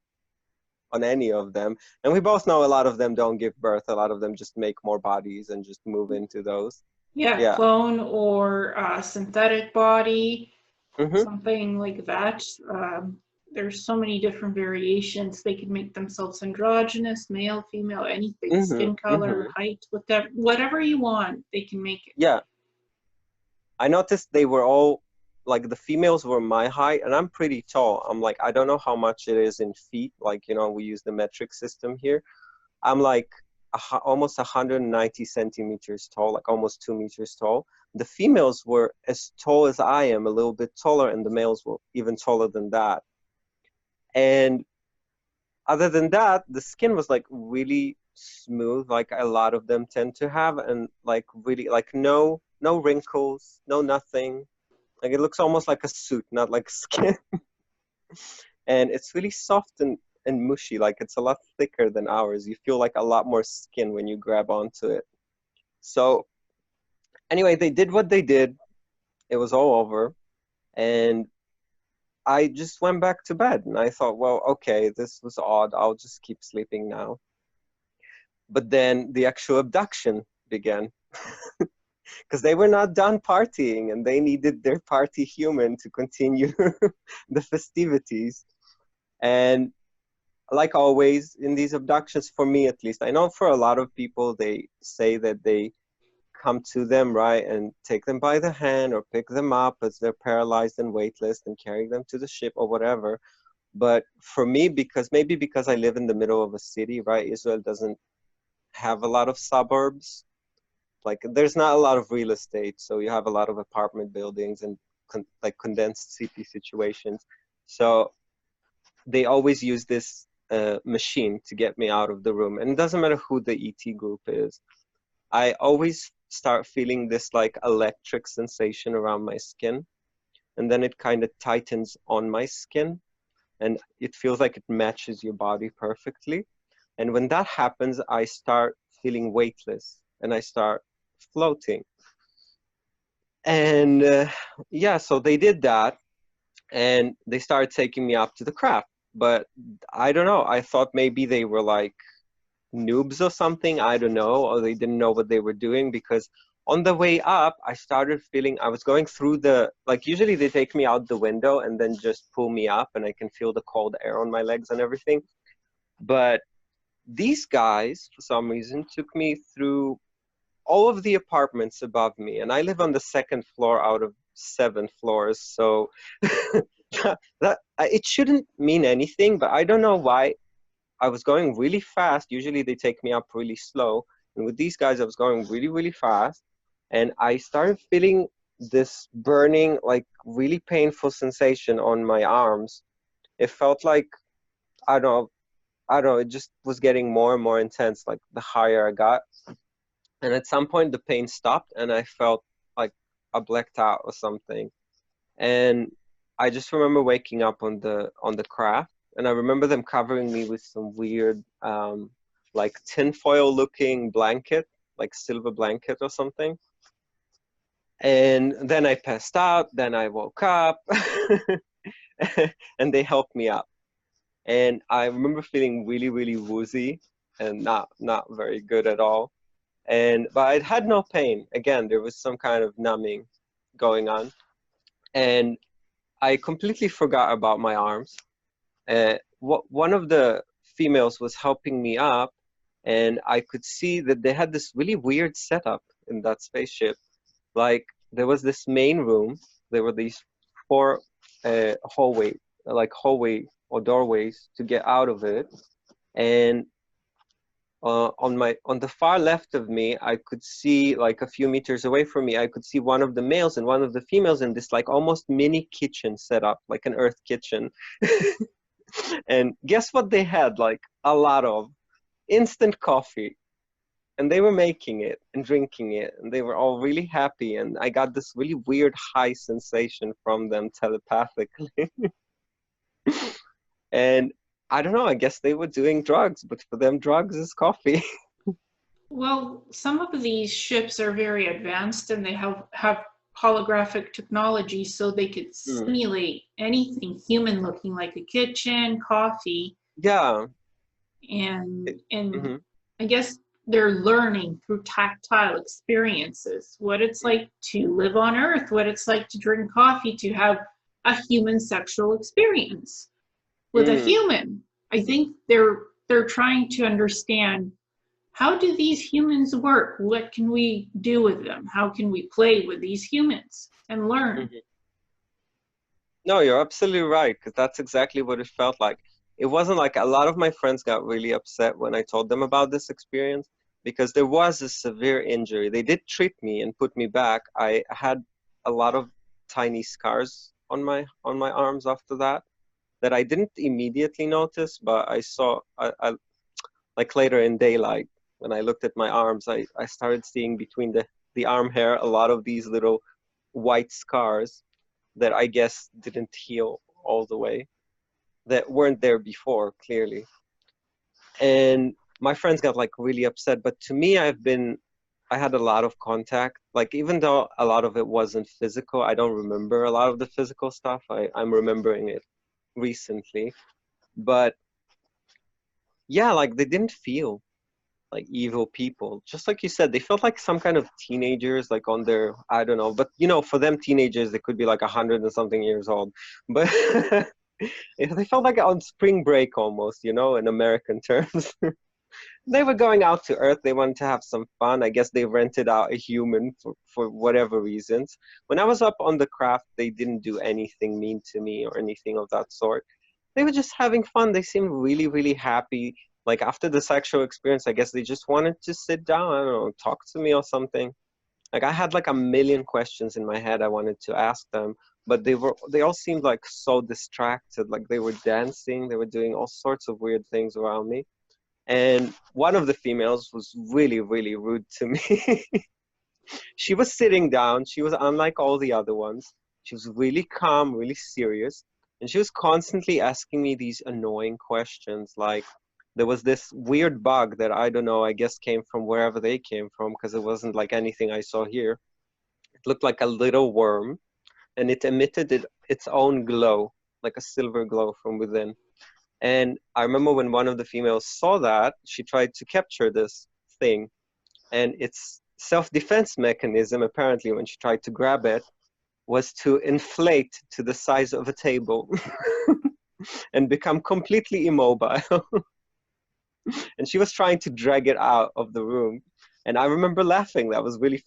on any of them, and we both know a lot of them don't give birth. A lot of them just make more bodies and just move into those. Yeah, Yeah. clone or synthetic body, Mm-hmm. something like that. There's so many different variations. They can make themselves androgynous, male, female, anything, Mm-hmm. skin color, Mm-hmm. height, whatever you want, they can make it. Yeah. I noticed they were all like the females were my height, and I'm pretty tall. I'm like, I don't know how much it is in feet. Like, we use the metric system here. I'm like almost 190 centimeters tall, like almost 2 meters tall. The females were as tall as I am, a little bit taller, and the males were even taller than that. And other than that, the skin was like really smooth, like a lot of them tend to have, and like really like no wrinkles, no nothing. Like it looks almost like a suit, not like skin. And it's really soft and mushy, like it's a lot thicker than ours. You feel like a lot more skin when you grab onto it. So anyway, they did what they did. It was all over. And I just went back to bed and I thought, well, okay, this was odd. I'll just keep sleeping now. But then the actual abduction began because they were not done partying and they needed their party human to continue the festivities. And like always in these abductions, for me at least, I know for a lot of people, they say that they come to them, right, and take them by the hand or pick them up as they're paralyzed and weightless and carry them to the ship or whatever. But for me, maybe because I live in the middle of a city, right, Israel doesn't have a lot of suburbs. Like there's not a lot of real estate, so you have a lot of apartment buildings and like condensed city situations. So they always use this machine to get me out of the room. And it doesn't matter who the ET group is. I always start feeling this like electric sensation around my skin. And then it kind of tightens on my skin. And it feels like it matches your body perfectly. And when that happens, I start feeling weightless and I start floating. And yeah, so they did that. And they started taking me up to the craft. But I don't know. I thought maybe they were like noobs or something. I don't know. Or they didn't know what they were doing because on the way up, I started feeling I was going through like usually they take me out the window and then just pull me up and I can feel the cold air on my legs and everything. But these guys, for some reason, took me through all of the apartments above me. And I live on the second floor out of 7 floors. So it shouldn't mean anything, but I don't know why I was going really fast. Usually they take me up really slow. And with these guys, I was going really, really fast. And I started feeling this burning, like really painful sensation on my arms. It felt like, I don't know, it just was getting more and more intense, like the higher I got. And at some point the pain stopped and I felt like I blacked out or something. And I just remember waking up on the craft, and I remember them covering me with some weird like tinfoil looking blanket, like silver blanket or something. And then I passed out, then I woke up and they helped me up. And I remember feeling really, really woozy and not very good at all. But I had no pain. Again, there was some kind of numbing going on. And I completely forgot about my arms. One of the females was helping me up, and I could see that they had this really weird setup in that spaceship. Like there was this main room. There were these 4 hallway or doorways to get out of it, and on the far left of me, I could see like a few meters away from me, I could see one of the males and one of the females in this like almost mini kitchen set up, like an earth kitchen. And guess what they had? Like a lot of instant coffee. And they were making it and drinking it, and they were all really happy. And I got this really weird high sensation from them telepathically. And I don't know, I guess they were doing drugs, but for them, drugs is coffee. Well, some of these ships are very advanced and they have holographic technology, so they could simulate anything human looking, like a kitchen, coffee. Yeah. And I guess they're learning through tactile experiences what it's like to live on Earth, what it's like to drink coffee, to have a human sexual experience with a human. I think they're trying to understand, how do these humans work? What can we do with them? How can we play with these humans and learn? No, you're absolutely right, because that's exactly what it felt like. It wasn't like a lot of my friends got really upset when I told them about this experience, because there was a severe injury. They did treat me and put me back. I had a lot of tiny scars on my arms after that I didn't immediately notice, but I saw like later in daylight, when I looked at my arms, I started seeing between the arm hair a lot of these little white scars that I guess didn't heal all the way, that weren't there before, clearly. And my friends got like really upset. But to me, I had a lot of contact. Like, even though a lot of it wasn't physical, I don't remember a lot of the physical stuff. I'm remembering it recently. But yeah, like they didn't feel like evil people. Just like you said, they felt like some kind of teenagers, like on their, I don't know. But you know, for them, teenagers, they could be like 100 and something years old. But they felt like on spring break almost, you know, in American terms. They were going out to Earth. They wanted to have some fun. I guess they rented out a human for whatever reasons. When I was up on the craft, they didn't do anything mean to me or anything of that sort. They were just having fun. They seemed really, really happy. Like after the sexual experience, I guess they just wanted to sit down, I don't know, talk to me or something. Like I had like a million questions in my head I wanted to ask them, but they all seemed like so distracted. Like they were dancing, they were doing all sorts of weird things around me. And one of the females was really, really rude to me. She was sitting down. She was unlike all the other ones. She was really calm, really serious. And she was constantly asking me these annoying questions. Like, there was this weird bug that I don't know, I guess came from wherever they came from, because it wasn't like anything I saw here. It looked like a little worm, and it emitted its own glow, like a silver glow from within. And I remember when one of the females saw that, she tried to capture this thing. And its self-defense mechanism, apparently, when she tried to grab it, was to inflate to the size of a table and become completely immobile. And she was trying to drag it out of the room. And I remember laughing. That was really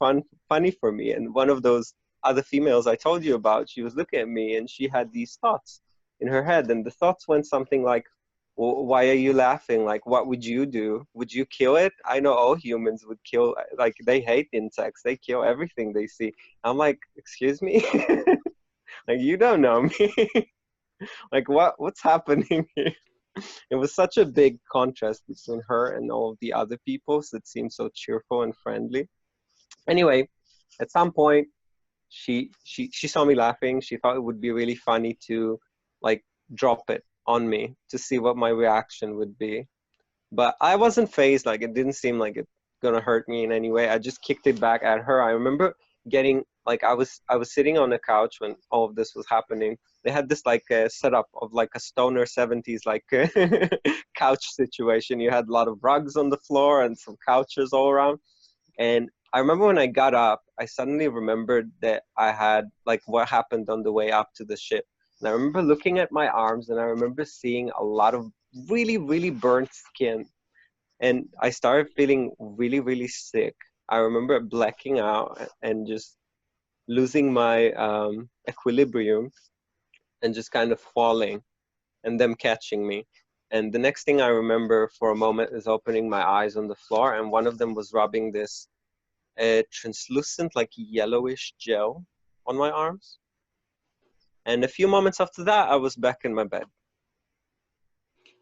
funny for me. And one of those other females I told you about, she was looking at me and she had these thoughts in her head. And the thoughts went something like, well, why are you laughing? Like, what would you do? Would you kill it? I know all humans would kill, like, they hate insects. They kill everything they see. I'm like, excuse me? Like, you don't know me. Like, what's happening here? It was such a big contrast between her and all of the other people that seemed so cheerful and friendly. Anyway, at some point, she saw me laughing. She thought it would be really funny to like drop it on me to see what my reaction would be. But I wasn't fazed. Like it didn't seem like it gonna hurt me in any way. I just kicked it back at her. I remember getting like I was sitting on a couch when all of this was happening. They had this like setup of like a stoner 70s like couch situation. You had a lot of rugs on the floor and some couches all around. And I remember when I got up, I suddenly remembered that I had like what happened on the way up to the ship. And I remember looking at my arms and I remember seeing a lot of really, really burnt skin. And I started feeling really, really sick. I remember blacking out and just losing my equilibrium and just kind of falling and them catching me. And the next thing I remember for a moment is opening my eyes on the floor and one of them was rubbing this translucent, like yellowish gel on my arms. And a few moments after that, I was back in my bed.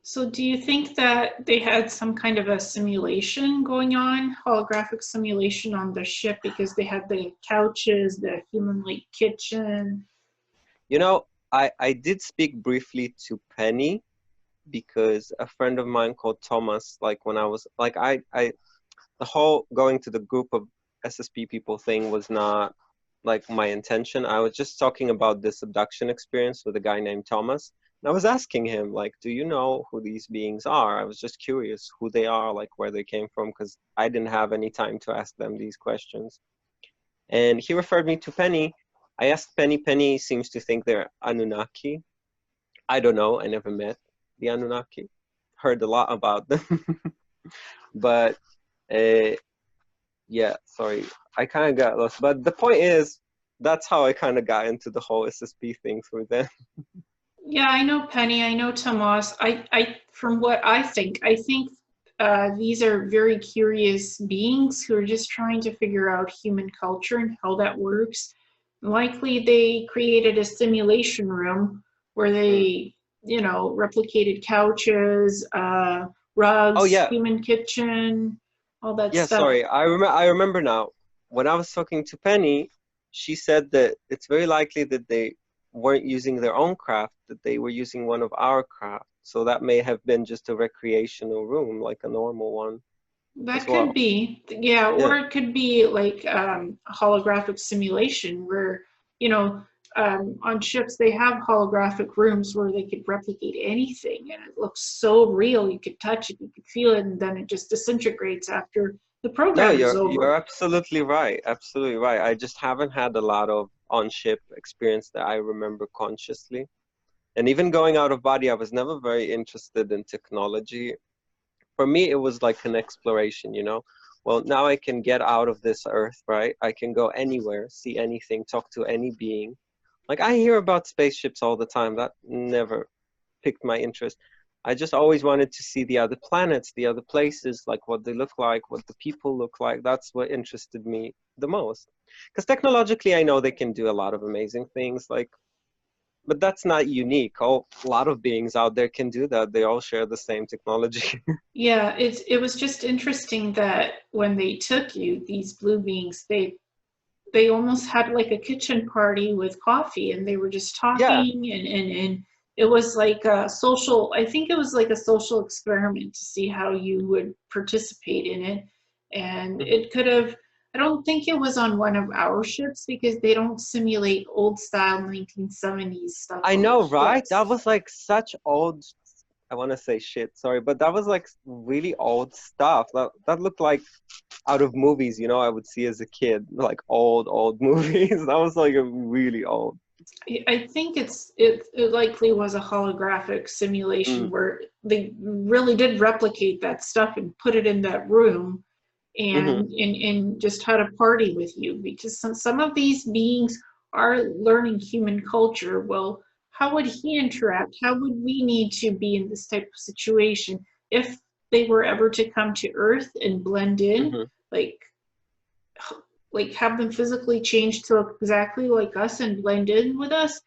So do you think that they had some kind of a simulation going on, holographic simulation on the ship because they had the couches, the human-like kitchen? You know, I did speak briefly to Penny because a friend of mine called Thomas, like when I was, like the whole going to the group of SSP people thing was not like my intention. I was just talking about this abduction experience with a guy named Thomas. And I was asking him, like, do you know who these beings are? I was just curious who they are, like where they came from, because I didn't have any time to ask them these questions. And he referred me to Penny. I asked Penny. Penny seems to think they're Anunnaki. I don't know. I never met the Anunnaki. Heard a lot about them. But yeah, sorry. I kind of got lost. But the point is, that's how I kind of got into the whole SSP thing through them. Yeah, I know Penny, I know Tomas. From what I think these are very curious beings who are just trying to figure out human culture and how that works. Likely they created a simulation room where they, you know, replicated couches, Oh rugs, yeah, human kitchen, all that yeah. stuff. Sorry, I remember now. When I was talking to Penny, she said that it's very likely that they weren't using their own craft, that they were using one of our craft. So that may have been just a recreational room, like a normal one as That could well. be, yeah, or Yeah. it could be like a holographic simulation where, you know, on ships they have holographic rooms where they could replicate anything and it looks so real. You could touch it, you could feel it, and then it just disintegrates after the No, program is you're over. absolutely right. Absolutely right. I just haven't had a lot of on-ship experience that I remember consciously. And even going out of body, I was never very interested in technology. For me, it was like an exploration, you know? Well, now I can get out of this earth, right? I can go anywhere, see anything, talk to any being. Like I hear about spaceships all the time. That never piqued my interest. I just always wanted to see the other planets, the other places, like what they look like, what the people look like. That's what interested me the most. Because technologically, I know they can do a lot of amazing things, like, but that's not unique. A lot of beings out there can do that. They all share the same technology. Yeah, it was just interesting that when they took you, these blue beings, they almost had like a kitchen party with coffee and they were just Yeah. talking and it was like a social, I think it was like a social experiment to see how you would participate in it. And Mhm. it could have, I don't think it was on one of our ships because they don't simulate old style 1970s stuff I on the know, right? ships. That was like such old, I want to say shit, sorry, but that was like really old stuff. That looked like out of movies, you know, I would see as a kid, like old movies. That was like a really old. I think it likely was a holographic simulation Mm, where they really did replicate that stuff and put it in that room hmm and just had a party with you because some of these beings are learning human culture. Well, how would he interact? How would we need to be in this type of situation if they were ever to come to Earth and blend in? hmm Like like have them physically change to look exactly like us and blend in with us.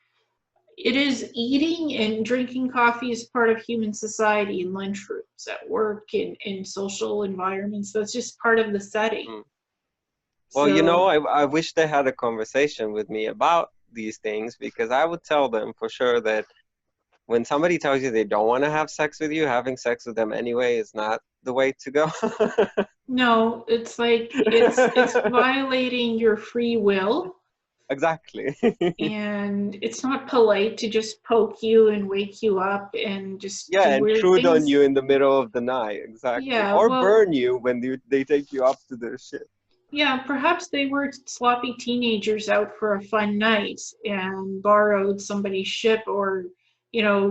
It is eating and drinking coffee is part of human society in lunchrooms, at work, in social environments. That's just part of the setting. mm. Well, you know, So, I wish they had a conversation with me about these things because I would tell them for sure that when somebody tells you they don't want to have sex with you, having sex with them anyway is not the way to go. no, it's like it's violating your free will, Exactly. and it's not polite to just poke you and wake you up and just Yeah, do and weird intrude on you things. in the middle of the night, exactly. Yeah, Or well, burn you when they take you up to their ship. yeah, perhaps they were sloppy teenagers out for a fun night and borrowed somebody's ship or,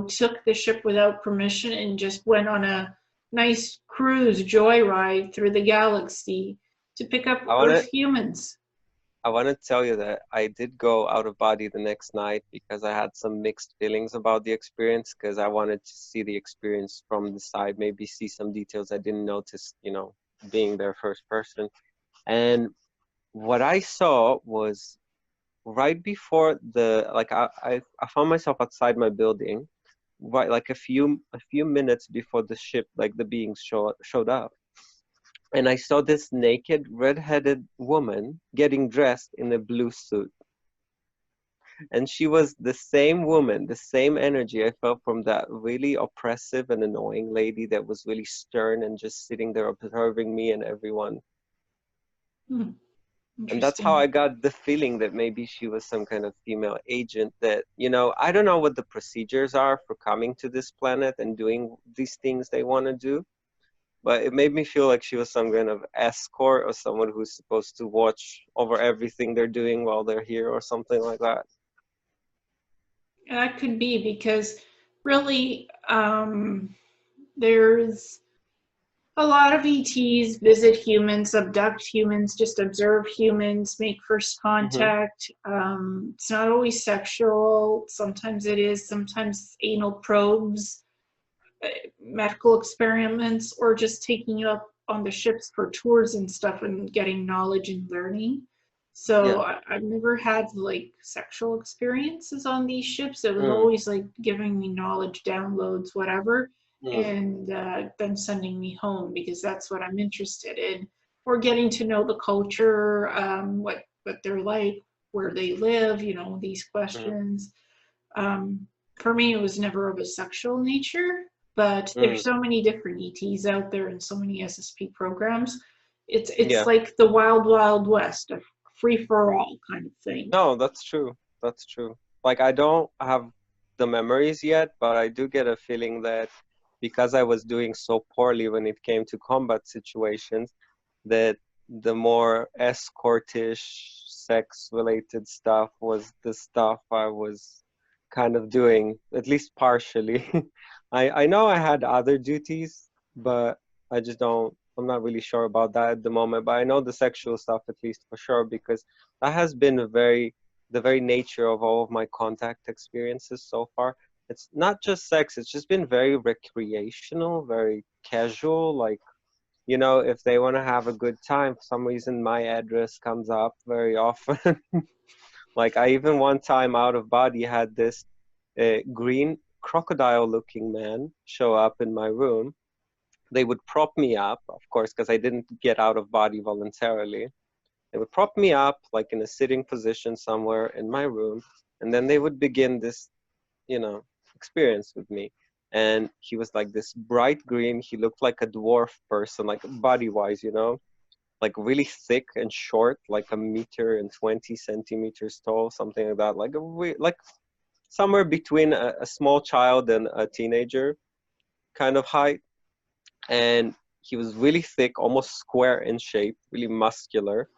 took the ship without permission and just went on a nice cruise joyride through the galaxy to pick up I Earth wanna humans. I wanna tell you that I did go out of body the next night because I had some mixed feelings about the experience because I wanted to see the experience from the side, maybe see some details I didn't notice, you know, being there first person. And what I saw was right before the like I found myself outside my building, right like a few minutes before the ship, like the beings showed up. And I saw this naked, red-headed woman getting dressed in a blue suit. And she was the same woman, the same energy I felt from that really oppressive and annoying lady that was really stern and just sitting there observing me and everyone. Hmm, And that's how interesting. I got the feeling that maybe she was some kind of female agent that, you know, I don't know what the procedures are for coming to this planet and doing these things they want to do, but it made me feel like she was some kind of escort or someone who's supposed to watch over everything they're doing while they're here or something like that. That could be because really, there's a lot of ETs visit humans, abduct humans, just observe humans, make first Hmm contact. It's not always sexual. Sometimes it is. Sometimes anal probes, medical experiments, or just taking you up on the ships for tours and stuff and getting knowledge and learning. So Yeah. I've never had like sexual experiences on these ships. It was Mm. always like giving me knowledge, downloads, whatever. Mm. and then sending me home because that's what I'm interested in, or getting to know the culture, what they're like, where they live, you know, these Mm. questions. Um, for me, it was never of a sexual nature, but Mm. there's so many different ETs out there and so many SSP programs. It's Yeah. like the wild wild west, a free for all kind of thing. No, that's true. That's true. Like I don't have the memories yet, but I do get a feeling that because I was doing so poorly when it came to combat situations, that the more escortish, sex-related stuff was the stuff I was kind of doing, at least partially. I know I had other duties, but I just don't, I'm not really sure about that at the moment. But I know the sexual stuff at least for sure, because that has been the very nature of all of my contact experiences so far. It's not just sex, it's just been very recreational, very casual. Like, you know, if they want to have a good time, for some reason my address comes up very often. Like, I even one time out of body had this green crocodile looking man show up in my room. They would prop me up, of course, because I didn't get out of body voluntarily. They would prop me up like in a sitting position somewhere in my room, and then they would begin this, you know, experience with me. And he was like this bright green. He looked like a dwarf person, like body wise, you know, like really thick and short, like a meter and 20 centimeters tall, something like that, like like somewhere between a small child and a teenager kind of height. And he was really thick, almost square in shape, really muscular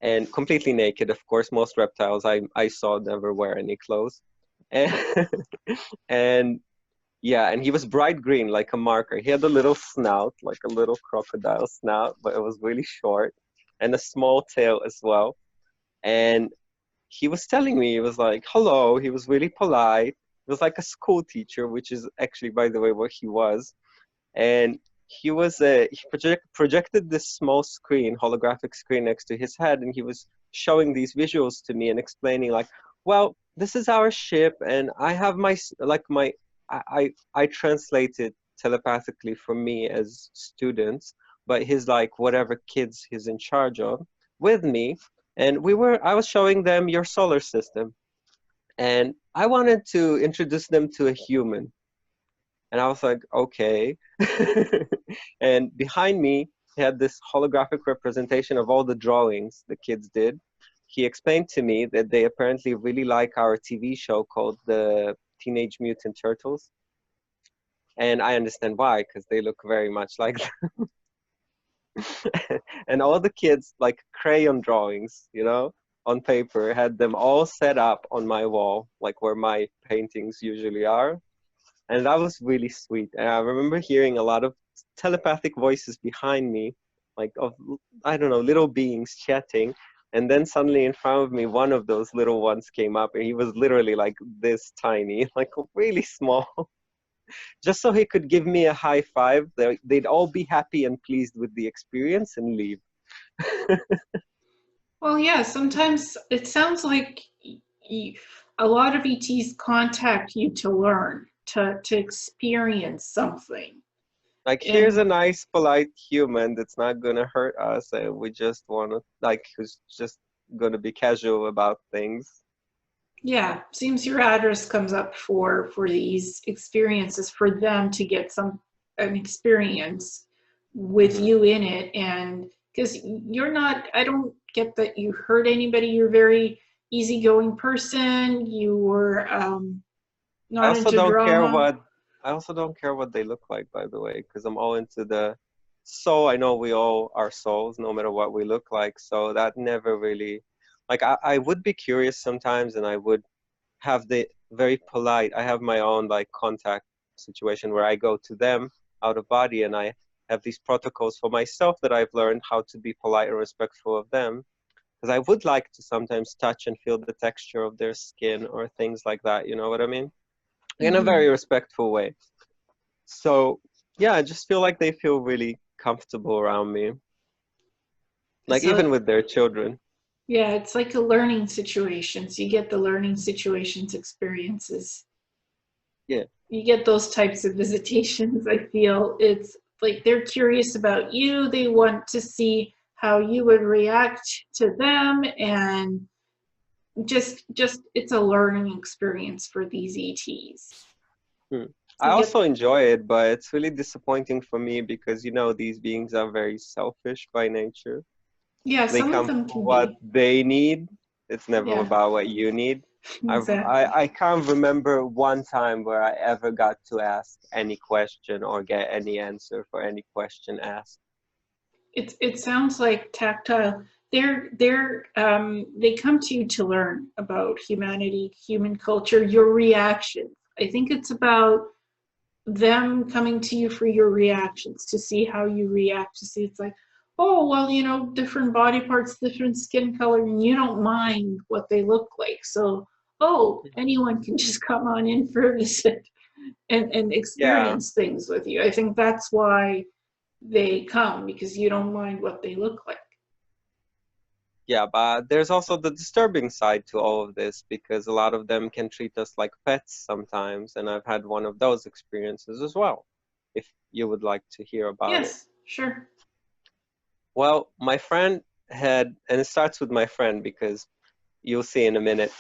and completely naked. Of course, most reptiles I saw never wear any clothes. And, and yeah, and he was bright green like a marker. He had a little snout, like a little crocodile snout, but it was really short and a small tail as well. And he was telling me, he was like, hello. He was really polite. He was like a school teacher, which is actually, by the way, what he was. And projected this small screen, holographic screen next to his head, and he was showing these visuals to me and explaining like, well, this is our ship, and I have I translated telepathically for me as students, but his like whatever kids he's in charge of with me, and I was showing them your solar system, and I wanted to introduce them to a human. And I was like, okay. And behind me, he had this holographic representation of all the drawings the kids did. He explained to me that they apparently really like our TV show called the Teenage Mutant Turtles. And I understand why, because they look very much like them. And all the kids, like crayon drawings, you know, on paper, had them all set up on my wall, like where my paintings usually are. And that was really sweet. And I remember hearing a lot of telepathic voices behind me, like of, I don't know, little beings chatting. And then suddenly in front of me, one of those little ones came up, and he was literally like this tiny, like really small, just so he could give me a high five. They'd all be happy and pleased with the experience and leave. Well, yeah, sometimes it sounds like y a lot of ETs contact you to learn, to experience something. Like, here's And a nice, polite human that's not gonna hurt us, and we just wanna, like, who's just gonna be casual about things. yeah, seems your address comes up for these experiences for them to get an experience with Hmm. you in it. And because you're not, I don't get that you hurt anybody. You're a very easygoing person. You were I not also into don't care drama. what I also don't care what they look like, by the way, because I'm all into the soul. I know we all are souls, no matter what we look like. So that never really, like, I would be curious sometimes, and I would have the very polite. I have my own like contact situation where I go to them out of body, and I have these protocols for myself that I've learned how to be polite and respectful of them. Because I would like to sometimes touch and feel the texture of their skin or things like that. You know what I mean? In a very Mhm. respectful way. So yeah, I just feel like they feel really comfortable around me, like So even with their children. yeah, it's like a learning situations. You get the learning situations experiences. Yeah. you get those types of visitations, I feel it's like they're curious about you. They want to see how you would react to them, and just it's a learning experience for these ETs. Hmm. To I get also enjoy it, but it's really disappointing for me because, you know, these beings are very selfish by nature. yeah, They some of come them for can what be. they need. It's never Yeah, about what you need. exactly. I can't remember one time where I ever got to ask any question or get any answer for any question asked. It sounds like tactile. They come to you to learn about humanity, human culture, your reactions. I think it's about them coming to you for your reactions, to see how you react, to see it's like, oh well, you know, different body parts, different skin color, and you don't mind what they look like. So oh, anyone can just come on in for a visit and Yeah. experience things with you. I think that's why they come, because you don't mind what they look like. Yeah, but there's also the disturbing side to all of this because a lot of them can treat us like pets sometimes, and I've had one of those experiences as well, if you would like to hear about it. Yes, sure. Well, my friend had, and it starts with my friend because you'll see in a minute.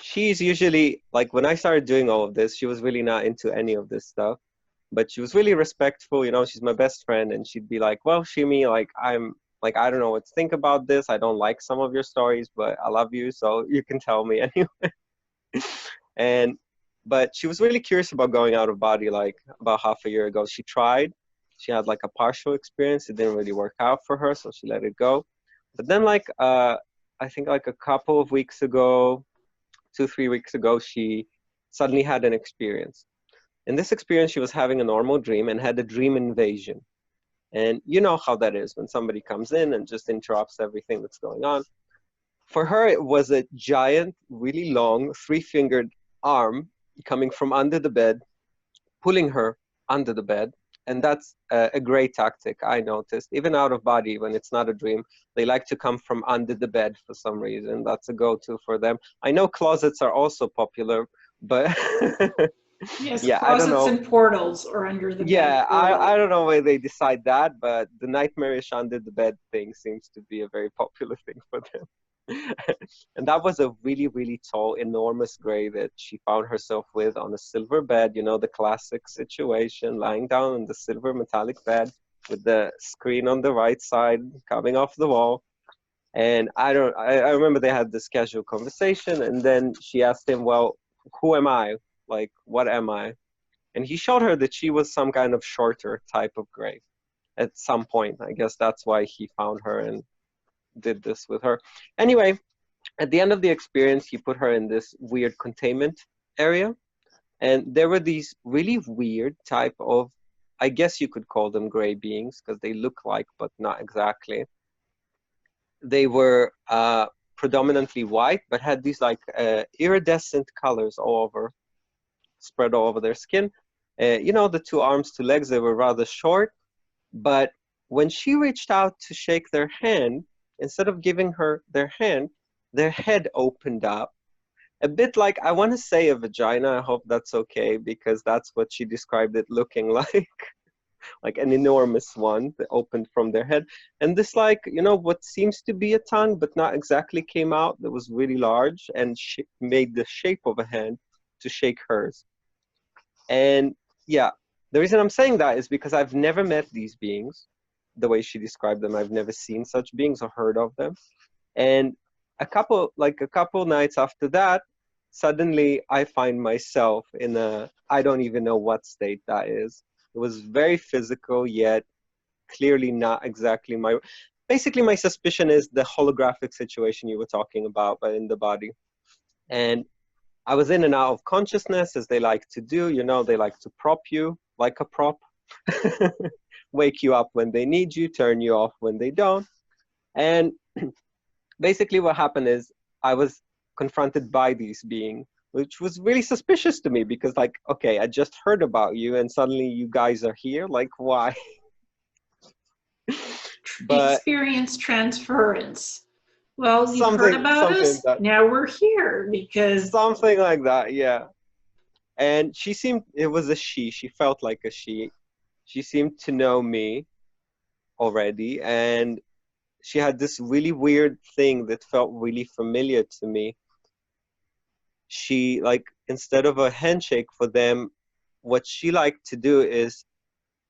She's usually, like, when I started doing all of this, she was really not into any of this stuff, but she was really respectful. You know, she's my best friend, and she'd be like, well, Shimi, like, I don't know what to think about this. I don't like some of your stories, but I love you, so you can tell me anyway. And but she was really curious about going out of body like about half a year ago. She tried. She had like a partial experience. It didn't really work out for her, so she let it go. But then like I think like a couple of weeks ago, 2, 3 weeks ago, she suddenly had an experience. In this experience, she was having a normal dream and had a dream invasion. And you know how that is when somebody comes in and just interrupts everything that's going on. For her, it was a giant, really long, three-fingered arm coming from under the bed, pulling her under the bed. And that's a great tactic, I noticed. Even out of body, when it's not a dream, they like to come from under the bed for some reason. That's a go-to for them. I know closets are also popular, but Yes, yeah, I don't closets know. and portals are under the bed Yeah, for a I lot. don't know why they decide that, but the nightmarish under the bed thing seems to be a very popular thing for them. And that was a really, really tall, enormous gray that she found herself with on a silver bed, you know, the classic situation, lying down on the silver metallic bed with the screen on the right side coming off the wall. And I remember they had this casual conversation, and then she asked him, well, who am I? Like, what am I? And he showed her that she was some kind of shorter type of gray at some point. I guess that's why he found her and did this with her. Anyway, at the end of the experience, he put her in this weird containment area. And there were these really weird type of, I guess you could call them gray beings because they look like, but not exactly. They were predominantly white, but had these like iridescent colors all over, spread all over their skin. You know, the two arms, two legs, they were rather short. But when she reached out to shake their hand, instead of giving her their hand, their head opened up. A bit like, I want to say a vagina. I hope that's okay because that's what she described it looking like an enormous one that opened from their head. And this, like, you know, what seems to be a tongue, but not exactly came out, that was really large and made the shape of a hand to shake hers. And yeah, the reason I'm saying that is because I've never met these beings the way she described them. I've never seen such beings or heard of them. And a couple nights after that, suddenly I find myself in a, I don't even know what state that is. It was very physical, yet clearly not exactly my, basically my suspicion is the holographic situation you were talking about, but in the body. And I was in and out of consciousness as they like to do. You know, they like to prop you like a prop, wake you up when they need you, turn you off when they don't. And basically what happened is I was confronted by these beings, which was really suspicious to me because like, okay, I just heard about you and suddenly you guys are here. Like, why? But Experience transference. Well, you've heard something, about something us, that, now we're here because something like that, yeah. And she seemed, it was a she felt like a she. She seemed to know me already, and she had this really weird thing that felt really familiar to me. She, like, instead of a handshake for them, what she liked to do is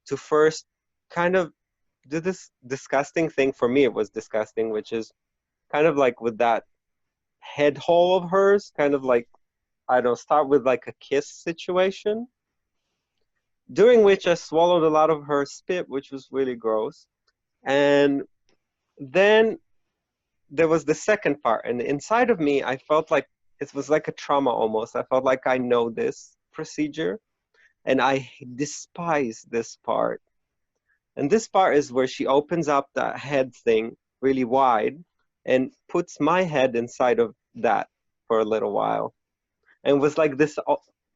to first kind of do this disgusting thing. For me, it was disgusting, which is kind of like with that head hole of hers, kind of like, I don't know, start with like a kiss situation, during which I swallowed a lot of her spit, which was really gross. And then there was the second part, and inside of me, I felt like it was like a trauma almost. I felt like I know this procedure, and I despise this part. And this part is where she opens up that head thing really wide and puts my head inside of that for a little while. And it was like this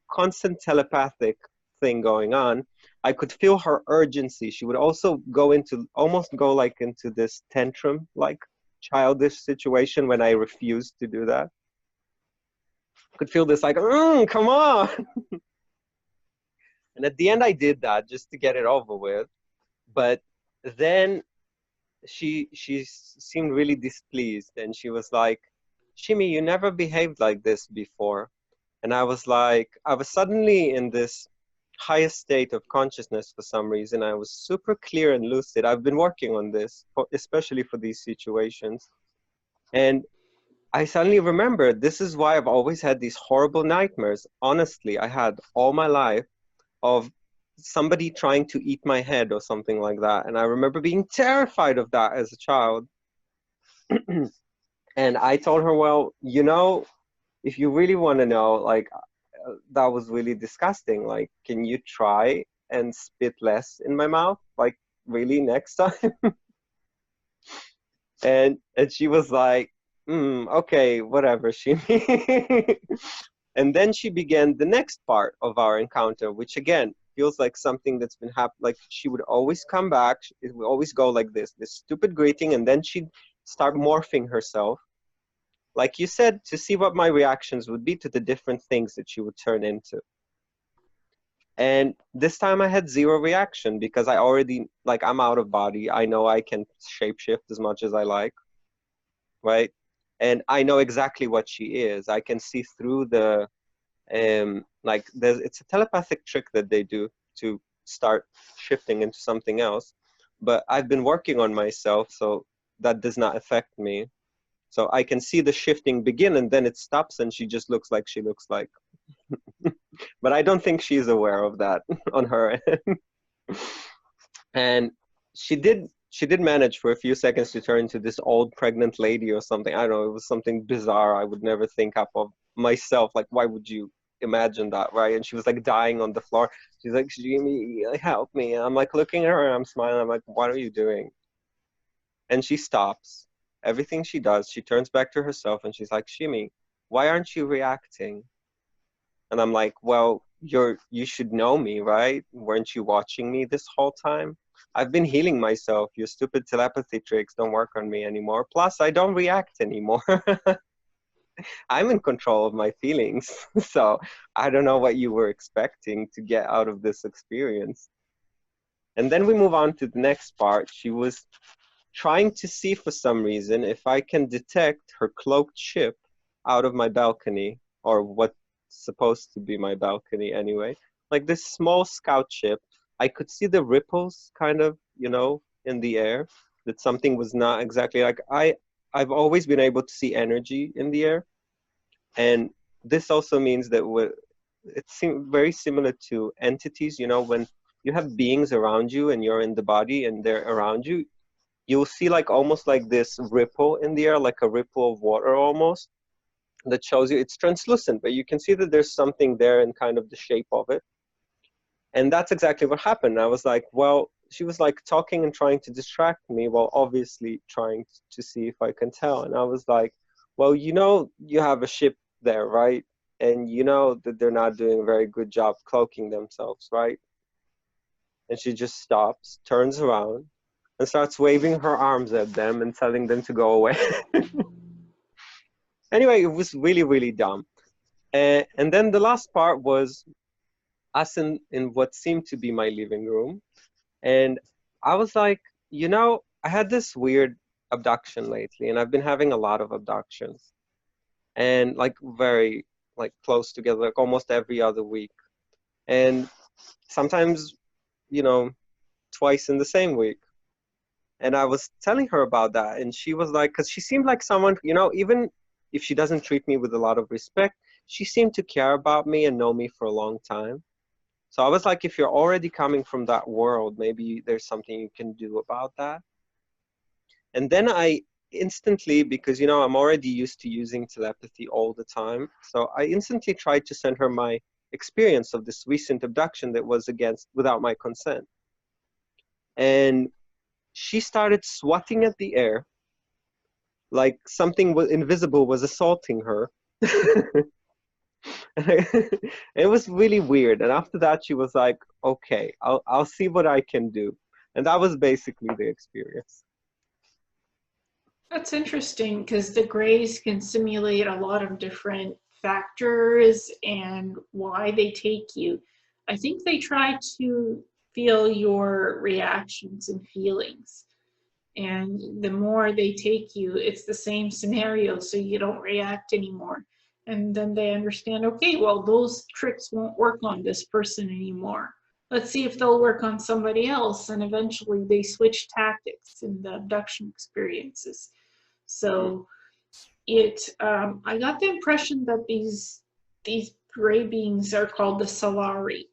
constant telepathic thing going on. I could feel her urgency. She would also go into, almost go like into this tantrum, like childish situation when I refused to do that. I could feel this like, come on. And at the end I did that just to get it over with. But then she seemed really displeased, and she was like, Shimi, you never behaved like this before. And I was like, I was suddenly in this highest state of consciousness for some reason. I was super clear and lucid. I've been working on this, especially for these situations. And I suddenly remembered this is why I've always had these horrible nightmares. Honestly, I had all my life of somebody trying to eat my head or something like that. And I remember being terrified of that as a child. And I told her, well, you know, if you really want to know, like, that was really disgusting. Like, can you try and spit less in my mouth? Like, really, next time? And she was like, okay, whatever, Shimi. And then she began the next part of our encounter, which again feels like something that's been happening. Like, she would always come back. It would always go like this stupid greeting, and then she'd start morphing herself, like you said, to see what my reactions would be to the different things that she would turn into. And this time I had zero reaction because I already, like, I'm out of body. I know I can shapeshift as much as I like, right? And I know exactly what she is. I can see through the, like, it's a telepathic trick that they do to start shifting into something else. But I've been working on myself, so that does not affect me. So I can see the shifting begin, and then it stops, and she just looks like she looks like. But I don't think she's aware of that on her end. And she did manage for a few seconds to turn into this old pregnant lady or something. I don't know, it was something bizarre I would never think up of myself. Like, why would you imagine that, right? And she was like dying on the floor. She's like, Jimmy, help me. And I'm like looking at her and I'm smiling. I'm like, what are you doing? And she stops. Everything she does, she turns back to herself and she's like, Shimi, why aren't you reacting? And I'm like, well, you should know me, right? Weren't you watching me this whole time? I've been healing myself. Your stupid telepathy tricks don't work on me anymore. Plus, I don't react anymore. I'm in control of my feelings. So I don't know what you were expecting to get out of this experience. And then we move on to the next part. She was trying to see for some reason if I can detect her cloaked ship out of my balcony, or what's supposed to be my balcony anyway. Like this small scout ship. I could see the ripples kind of, in the air, that something was not exactly like I've always been able to see energy in the air. And this also means that it seems very similar to entities, when you have beings around you and you're in the body and they're around you, you'll see like almost like this ripple in the air, like a ripple of water almost, that shows you it's translucent, but you can see that there's something there in kind of the shape of it. And that's exactly what happened. I was like, well, she was like talking and trying to distract me while obviously trying to see if I can tell. And I was like, well, you have a ship there, right? And you know that they're not doing a very good job cloaking themselves, right? And she just stops, turns around, and starts waving her arms at them and telling them to go away. Anyway, it was really, really dumb. And then the last part was us in what seemed to be my living room. And I was like, I had this weird abduction lately, and I've been having a lot of abductions, and like very like close together, like almost every other week. And sometimes, you know, twice in the same week. And I was telling her about that, and she was like, because she seemed like someone, even if she doesn't treat me with a lot of respect, she seemed to care about me and know me for a long time. So I was like, if you're already coming from that world, maybe there's something you can do about that. And then I instantly, because, I'm already used to using telepathy all the time, so I instantly tried to send her my experience of this recent abduction that was without my consent. And she started swatting at the air like something invisible was assaulting her. It was really weird. And after that, she was like, okay, I'll see what I can do. And that was basically the experience. That's interesting because the grays can simulate a lot of different factors and why they take you. I think they try to feel your reactions and feelings. And the more they take you, it's the same scenario, so you don't react anymore. And then they understand, okay, well, those tricks won't work on this person anymore. Let's see if they'll work on somebody else. And eventually they switch tactics in the abduction experiences. So I got the impression that these gray beings are called the Solari.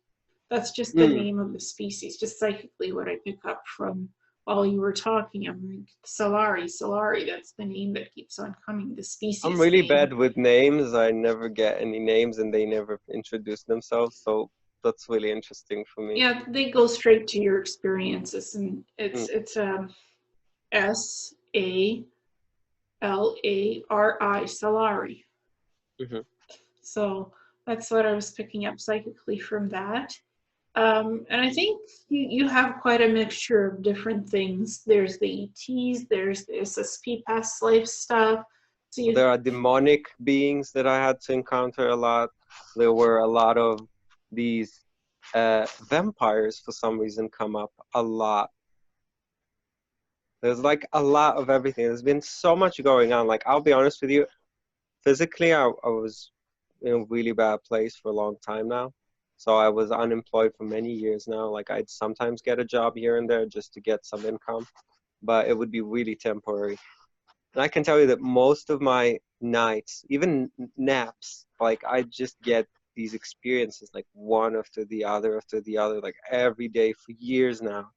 That's just the Mm. name of the species, just psychically what I pick up from while you were talking. I'm like, Solari, that's the name that keeps on coming, the I'm species really name. bad with names. I never get any names and they never introduce themselves. So that's really interesting for me. Yeah, they go straight to your experiences, and Mm. it's Salari, Solari. Hmm. So that's what I was picking up psychically from that. And I think you have quite a mixture of different things. There's the ETs, there's the SSP past life stuff. So you, There are demonic beings that I had to encounter a lot. There were a lot of these vampires for some reason come up a lot. There's like a lot of everything. There's been so much going on. Like, I'll be honest with you, physically, I was in a really bad place for a long time now. So I was unemployed for many years now. Like, I'd sometimes get a job here and there just to get some income, but it would be really temporary. And I can tell you that most of my nights, even naps, like I just get these experiences like one after the other, like every day for years now.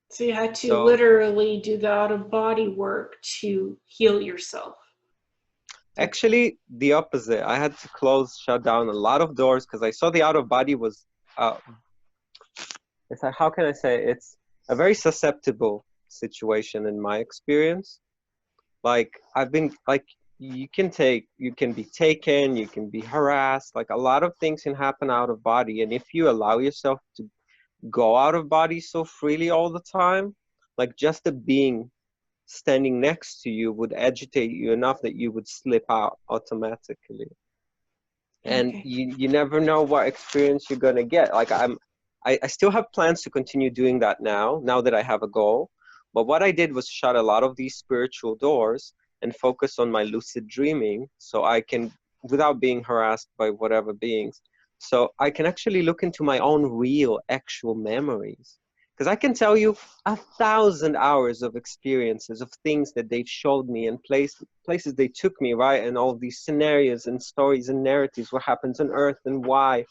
so you had to So literally do the out of body work to heal yourself. actually, the opposite. I had to shut down a lot of doors because I saw the out of body was, uh, it's like, how can I say, it's a very susceptible situation in my experience. Like I've been like you can be taken, you can be harassed, like a lot of things can happen out of body. And if you allow yourself to go out of body so freely all the time, like just a being standing next to you would agitate you enough that you would slip out automatically. And Okay. you never know what experience you're gonna get. Like I still have plans to continue doing that now that I have a goal. But what I did was shut a lot of these spiritual doors and focus on my lucid dreaming so I can, without being harassed by whatever beings, so I can actually look into my own real, actual memories. Because I can tell you 1,000 hours of experiences of things that they've showed me and places they took me, right? And all these scenarios and stories and narratives, what happens on Earth and why,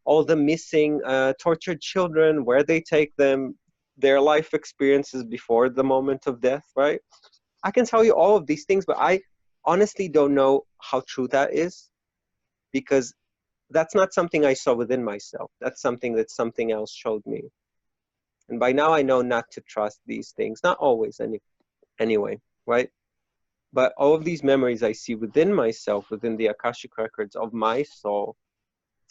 all the missing, tortured children, where they take them, their life experiences before the moment of death, right? I can tell you all of these things, but I honestly don't know how true that is because that's not something I saw within myself. That's something that something else showed me. And by now I know not to trust these things, not always anyway, right? But all of these memories I see within myself, within the Akashic records of my soul,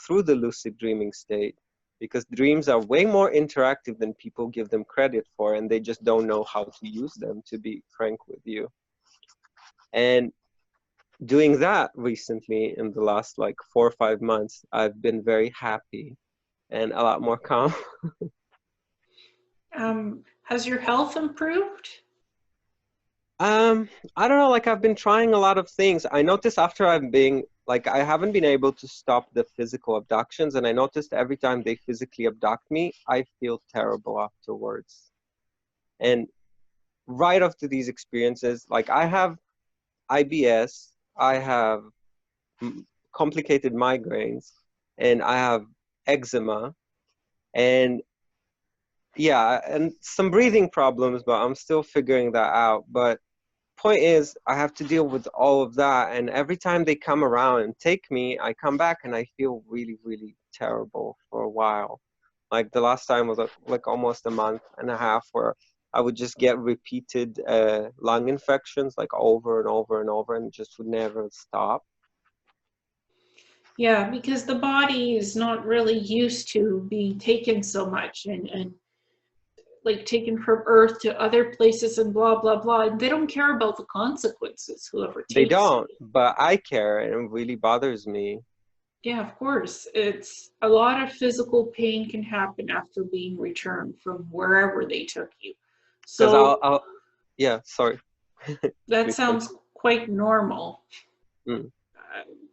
through the lucid dreaming state, because dreams are way more interactive than people give them credit for, and they just don't know how to use them, to be frank with you. And doing that recently in the last like 4 or 5 months, I've been very happy and a lot more calm. Has your health improved? I don't know, like I've been trying a lot of things. I noticed after I've been like I haven't been able to stop the physical abductions, and I noticed every time they physically abduct me, I feel terrible afterwards. And right after these experiences, like I have IBS, I have complicated migraines, and I have eczema, and yeah, and some breathing problems, but I'm still figuring that out. But point is, I have to deal with all of that, and every time they come around and take me, I come back and I feel really, really terrible for a while. Like the last time was like almost a month and a half where I would just get repeated lung infections like over and over and over, and it just would never stop. Yeah, because the body is not really used to being taken so much and like taken from Earth to other places and blah blah blah. And they don't care about the consequences, whoever They takes don't, you. but I care, and it really bothers me. Yeah, of course. It's a lot of physical pain can happen after being returned from wherever they took you. Because So yeah, sorry. that Please sounds continue. quite normal. Mm,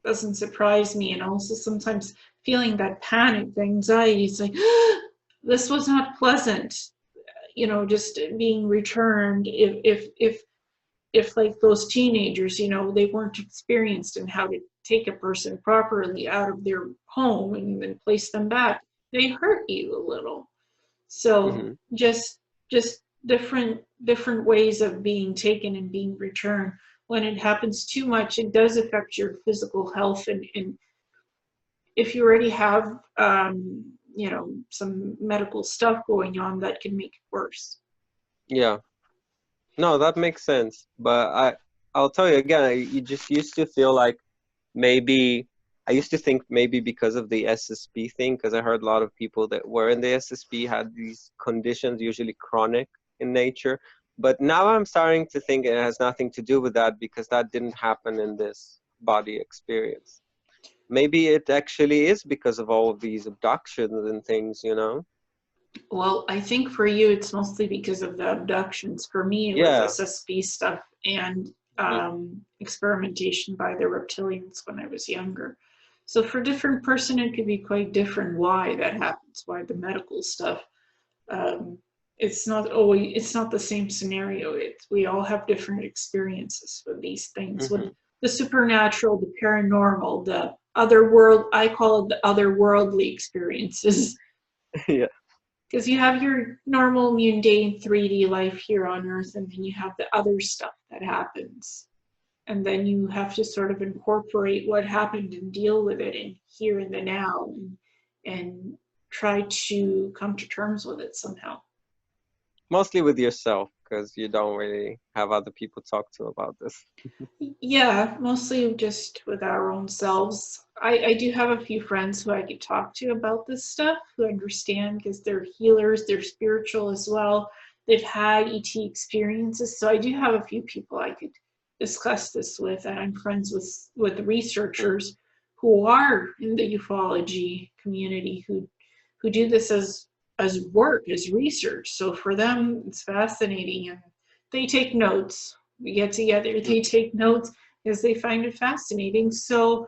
Doesn't surprise me. And also sometimes feeling that panic, anxiety, it's like, this was not pleasant. You know, just being returned. If like those teenagers, you know, they weren't experienced in how to take a person properly out of their home and then place them back, they hurt you a little. So hmm just different ways of being taken and being returned. When it happens too much, it does affect your physical health, and if you already have you know, some medical stuff going on, that can make it worse. Yeah. No, that makes sense. But I'll tell you again, you just used to feel like maybe I used to think maybe because of the SSP thing, because I heard a lot of people that were in the SSP had these conditions, usually chronic in nature. But now I'm starting to think it has nothing to do with that because that didn't happen in this body experience. Maybe it actually is because of all of these abductions and things, you know? Well, I think for you, it's mostly because of the abductions. For me, it was Yeah. SSP stuff and Mhm. experimentation by the reptilians when I was younger. So for different person, it could be quite different why that happens, why the medical stuff. Um, it's not the same scenario. We all have different experiences with these things, with Mhm. the supernatural, the paranormal, the other world. I call it the otherworldly experiences. Yeah. Because you have your normal mundane 3D life here on Earth, and then you have the other stuff that happens. And then you have to sort of incorporate what happened and deal with it in here and the now, and try to come to terms with it somehow. Mostly with yourself because you don't really have other people talk to about this. Yeah, mostly just with our own selves. I do have a few friends who I could talk to about this stuff who understand because they're healers, they're spiritual as well. They've had ET experiences. So I do have a few people I could discuss this with, and I'm friends with Mm. researchers who are in the ufology community who do this as work, as research. So for them it's fascinating and they take notes. We get together, Mm. they take notes because they find it fascinating. So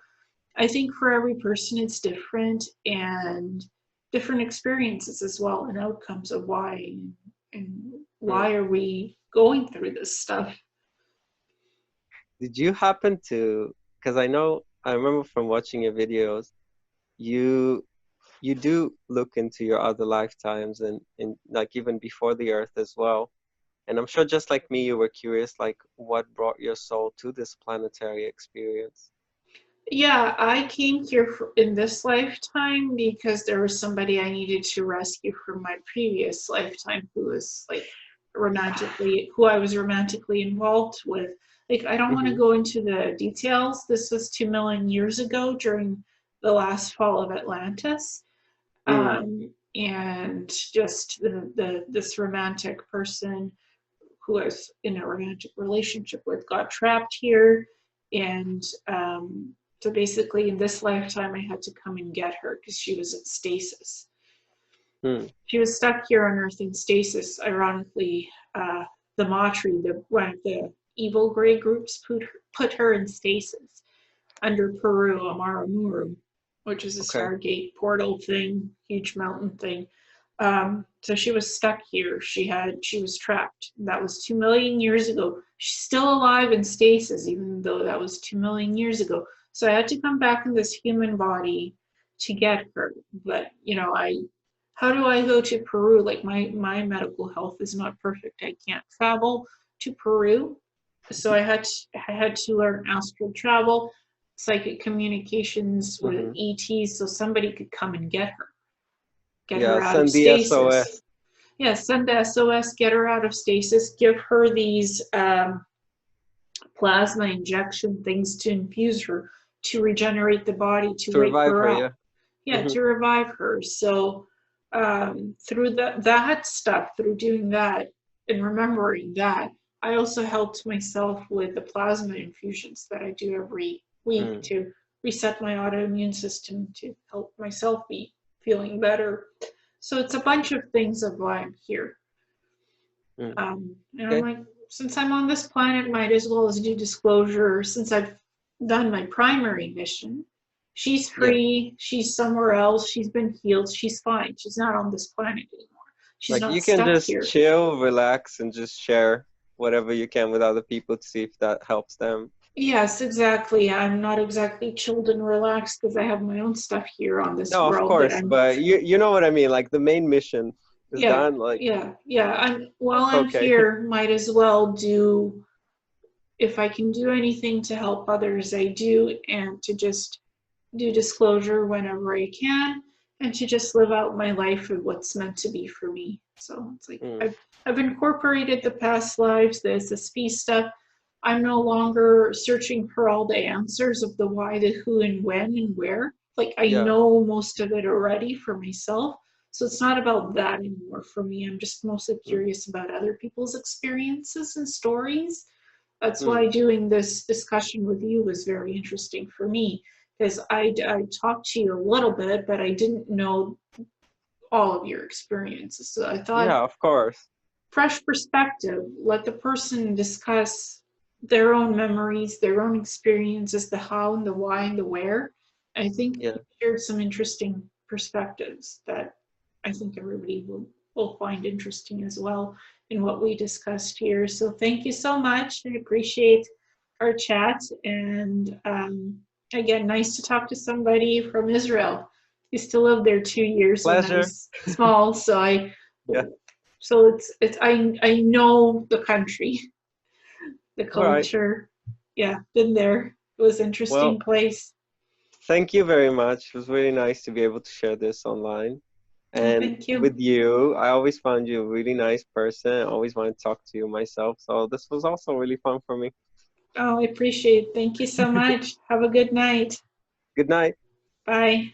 I think for every person it's different and different experiences as well and outcomes of why and Mm. why are we going through this stuff. Did you happen to, because I remember from watching your videos, you you do look into your other lifetimes and like even before the earth as well. And I'm sure just like me, you were curious like what brought your soul to this planetary experience. Yeah, I came here in this lifetime because there was somebody I needed to rescue from my previous lifetime who was like who I was romantically involved with. Like, I don't want to Hmm. go into the details. This was 2 million years ago during the last fall of Atlantis. Mm. And just this romantic person who I was in a romantic relationship with got trapped here And so basically in this lifetime, I had to come and get her because she was in stasis. She was stuck here on Earth in stasis. Ironically, the Matri, one of the evil gray groups, put her in stasis under Peru, Amaramuru, which is a Stargate portal thing, huge mountain thing. So she was stuck here. She was trapped. That was 2 million years ago. She's still alive in stasis, even though that was 2 million years ago. So I had to come back in this human body to get her. But how do I go to Peru? Like my medical health is not perfect. I can't travel to Peru. So I had to learn astral travel, psychic communications with ETs, so somebody could come and get her. Get her out of stasis. SOS. Yeah, send the SOS, get her out of stasis, give her these plasma injection things to infuse her, to regenerate the body, to wake her up. Yeah, to revive her. So through that stuff, through doing that and remembering that, I also helped myself with the plasma infusions that I do every week to reset my autoimmune system, to help myself be feeling better. So it's a bunch of things of why I'm here. And I'm like, since I'm on this planet, might as well as do disclosure. Since I've done my primary mission, she's free, she's somewhere else, she's been healed, she's fine. She's not on this planet anymore. She's not stuck here. You can just chill, relax, and just share whatever you can with other people to see if that helps them. Yes, exactly. I'm not exactly chilled and relaxed because I have my own stuff here on this world. No, of course, but you know what I mean. Like the main mission is done. Like I'm here, might as well do. If I can do anything to help others, I do, and to just do disclosure whenever I can, and to just live out my life of what's meant to be for me. So it's like I've incorporated the past lives, the SSP stuff. I'm no longer searching for all the answers of the why, the who, and when, and where. Like I know most of it already for myself. So it's not about that anymore for me. I'm just mostly curious about other people's experiences and stories. That's why doing this discussion with you was very interesting for me, because I talked to you a little bit, but I didn't know all of your experiences. So I thought, of course, fresh perspective, let the person discuss their own memories, their own experiences, the how and the why and the where. I think you shared some interesting perspectives that I think everybody will find interesting as well in what we discussed here. So thank you so much. I appreciate our chat. And again, nice to talk to somebody from Israel. I used to live there 2 years when I was small. So so I know the country. The culture, been there. It was an interesting place. Thank you very much. It was really nice to be able to share this online. And with you, I always found you a really nice person. I always wanted to talk to you myself. So this was also really fun for me. Oh, I appreciate it. Thank you so much. Have a good night. Good night. Bye.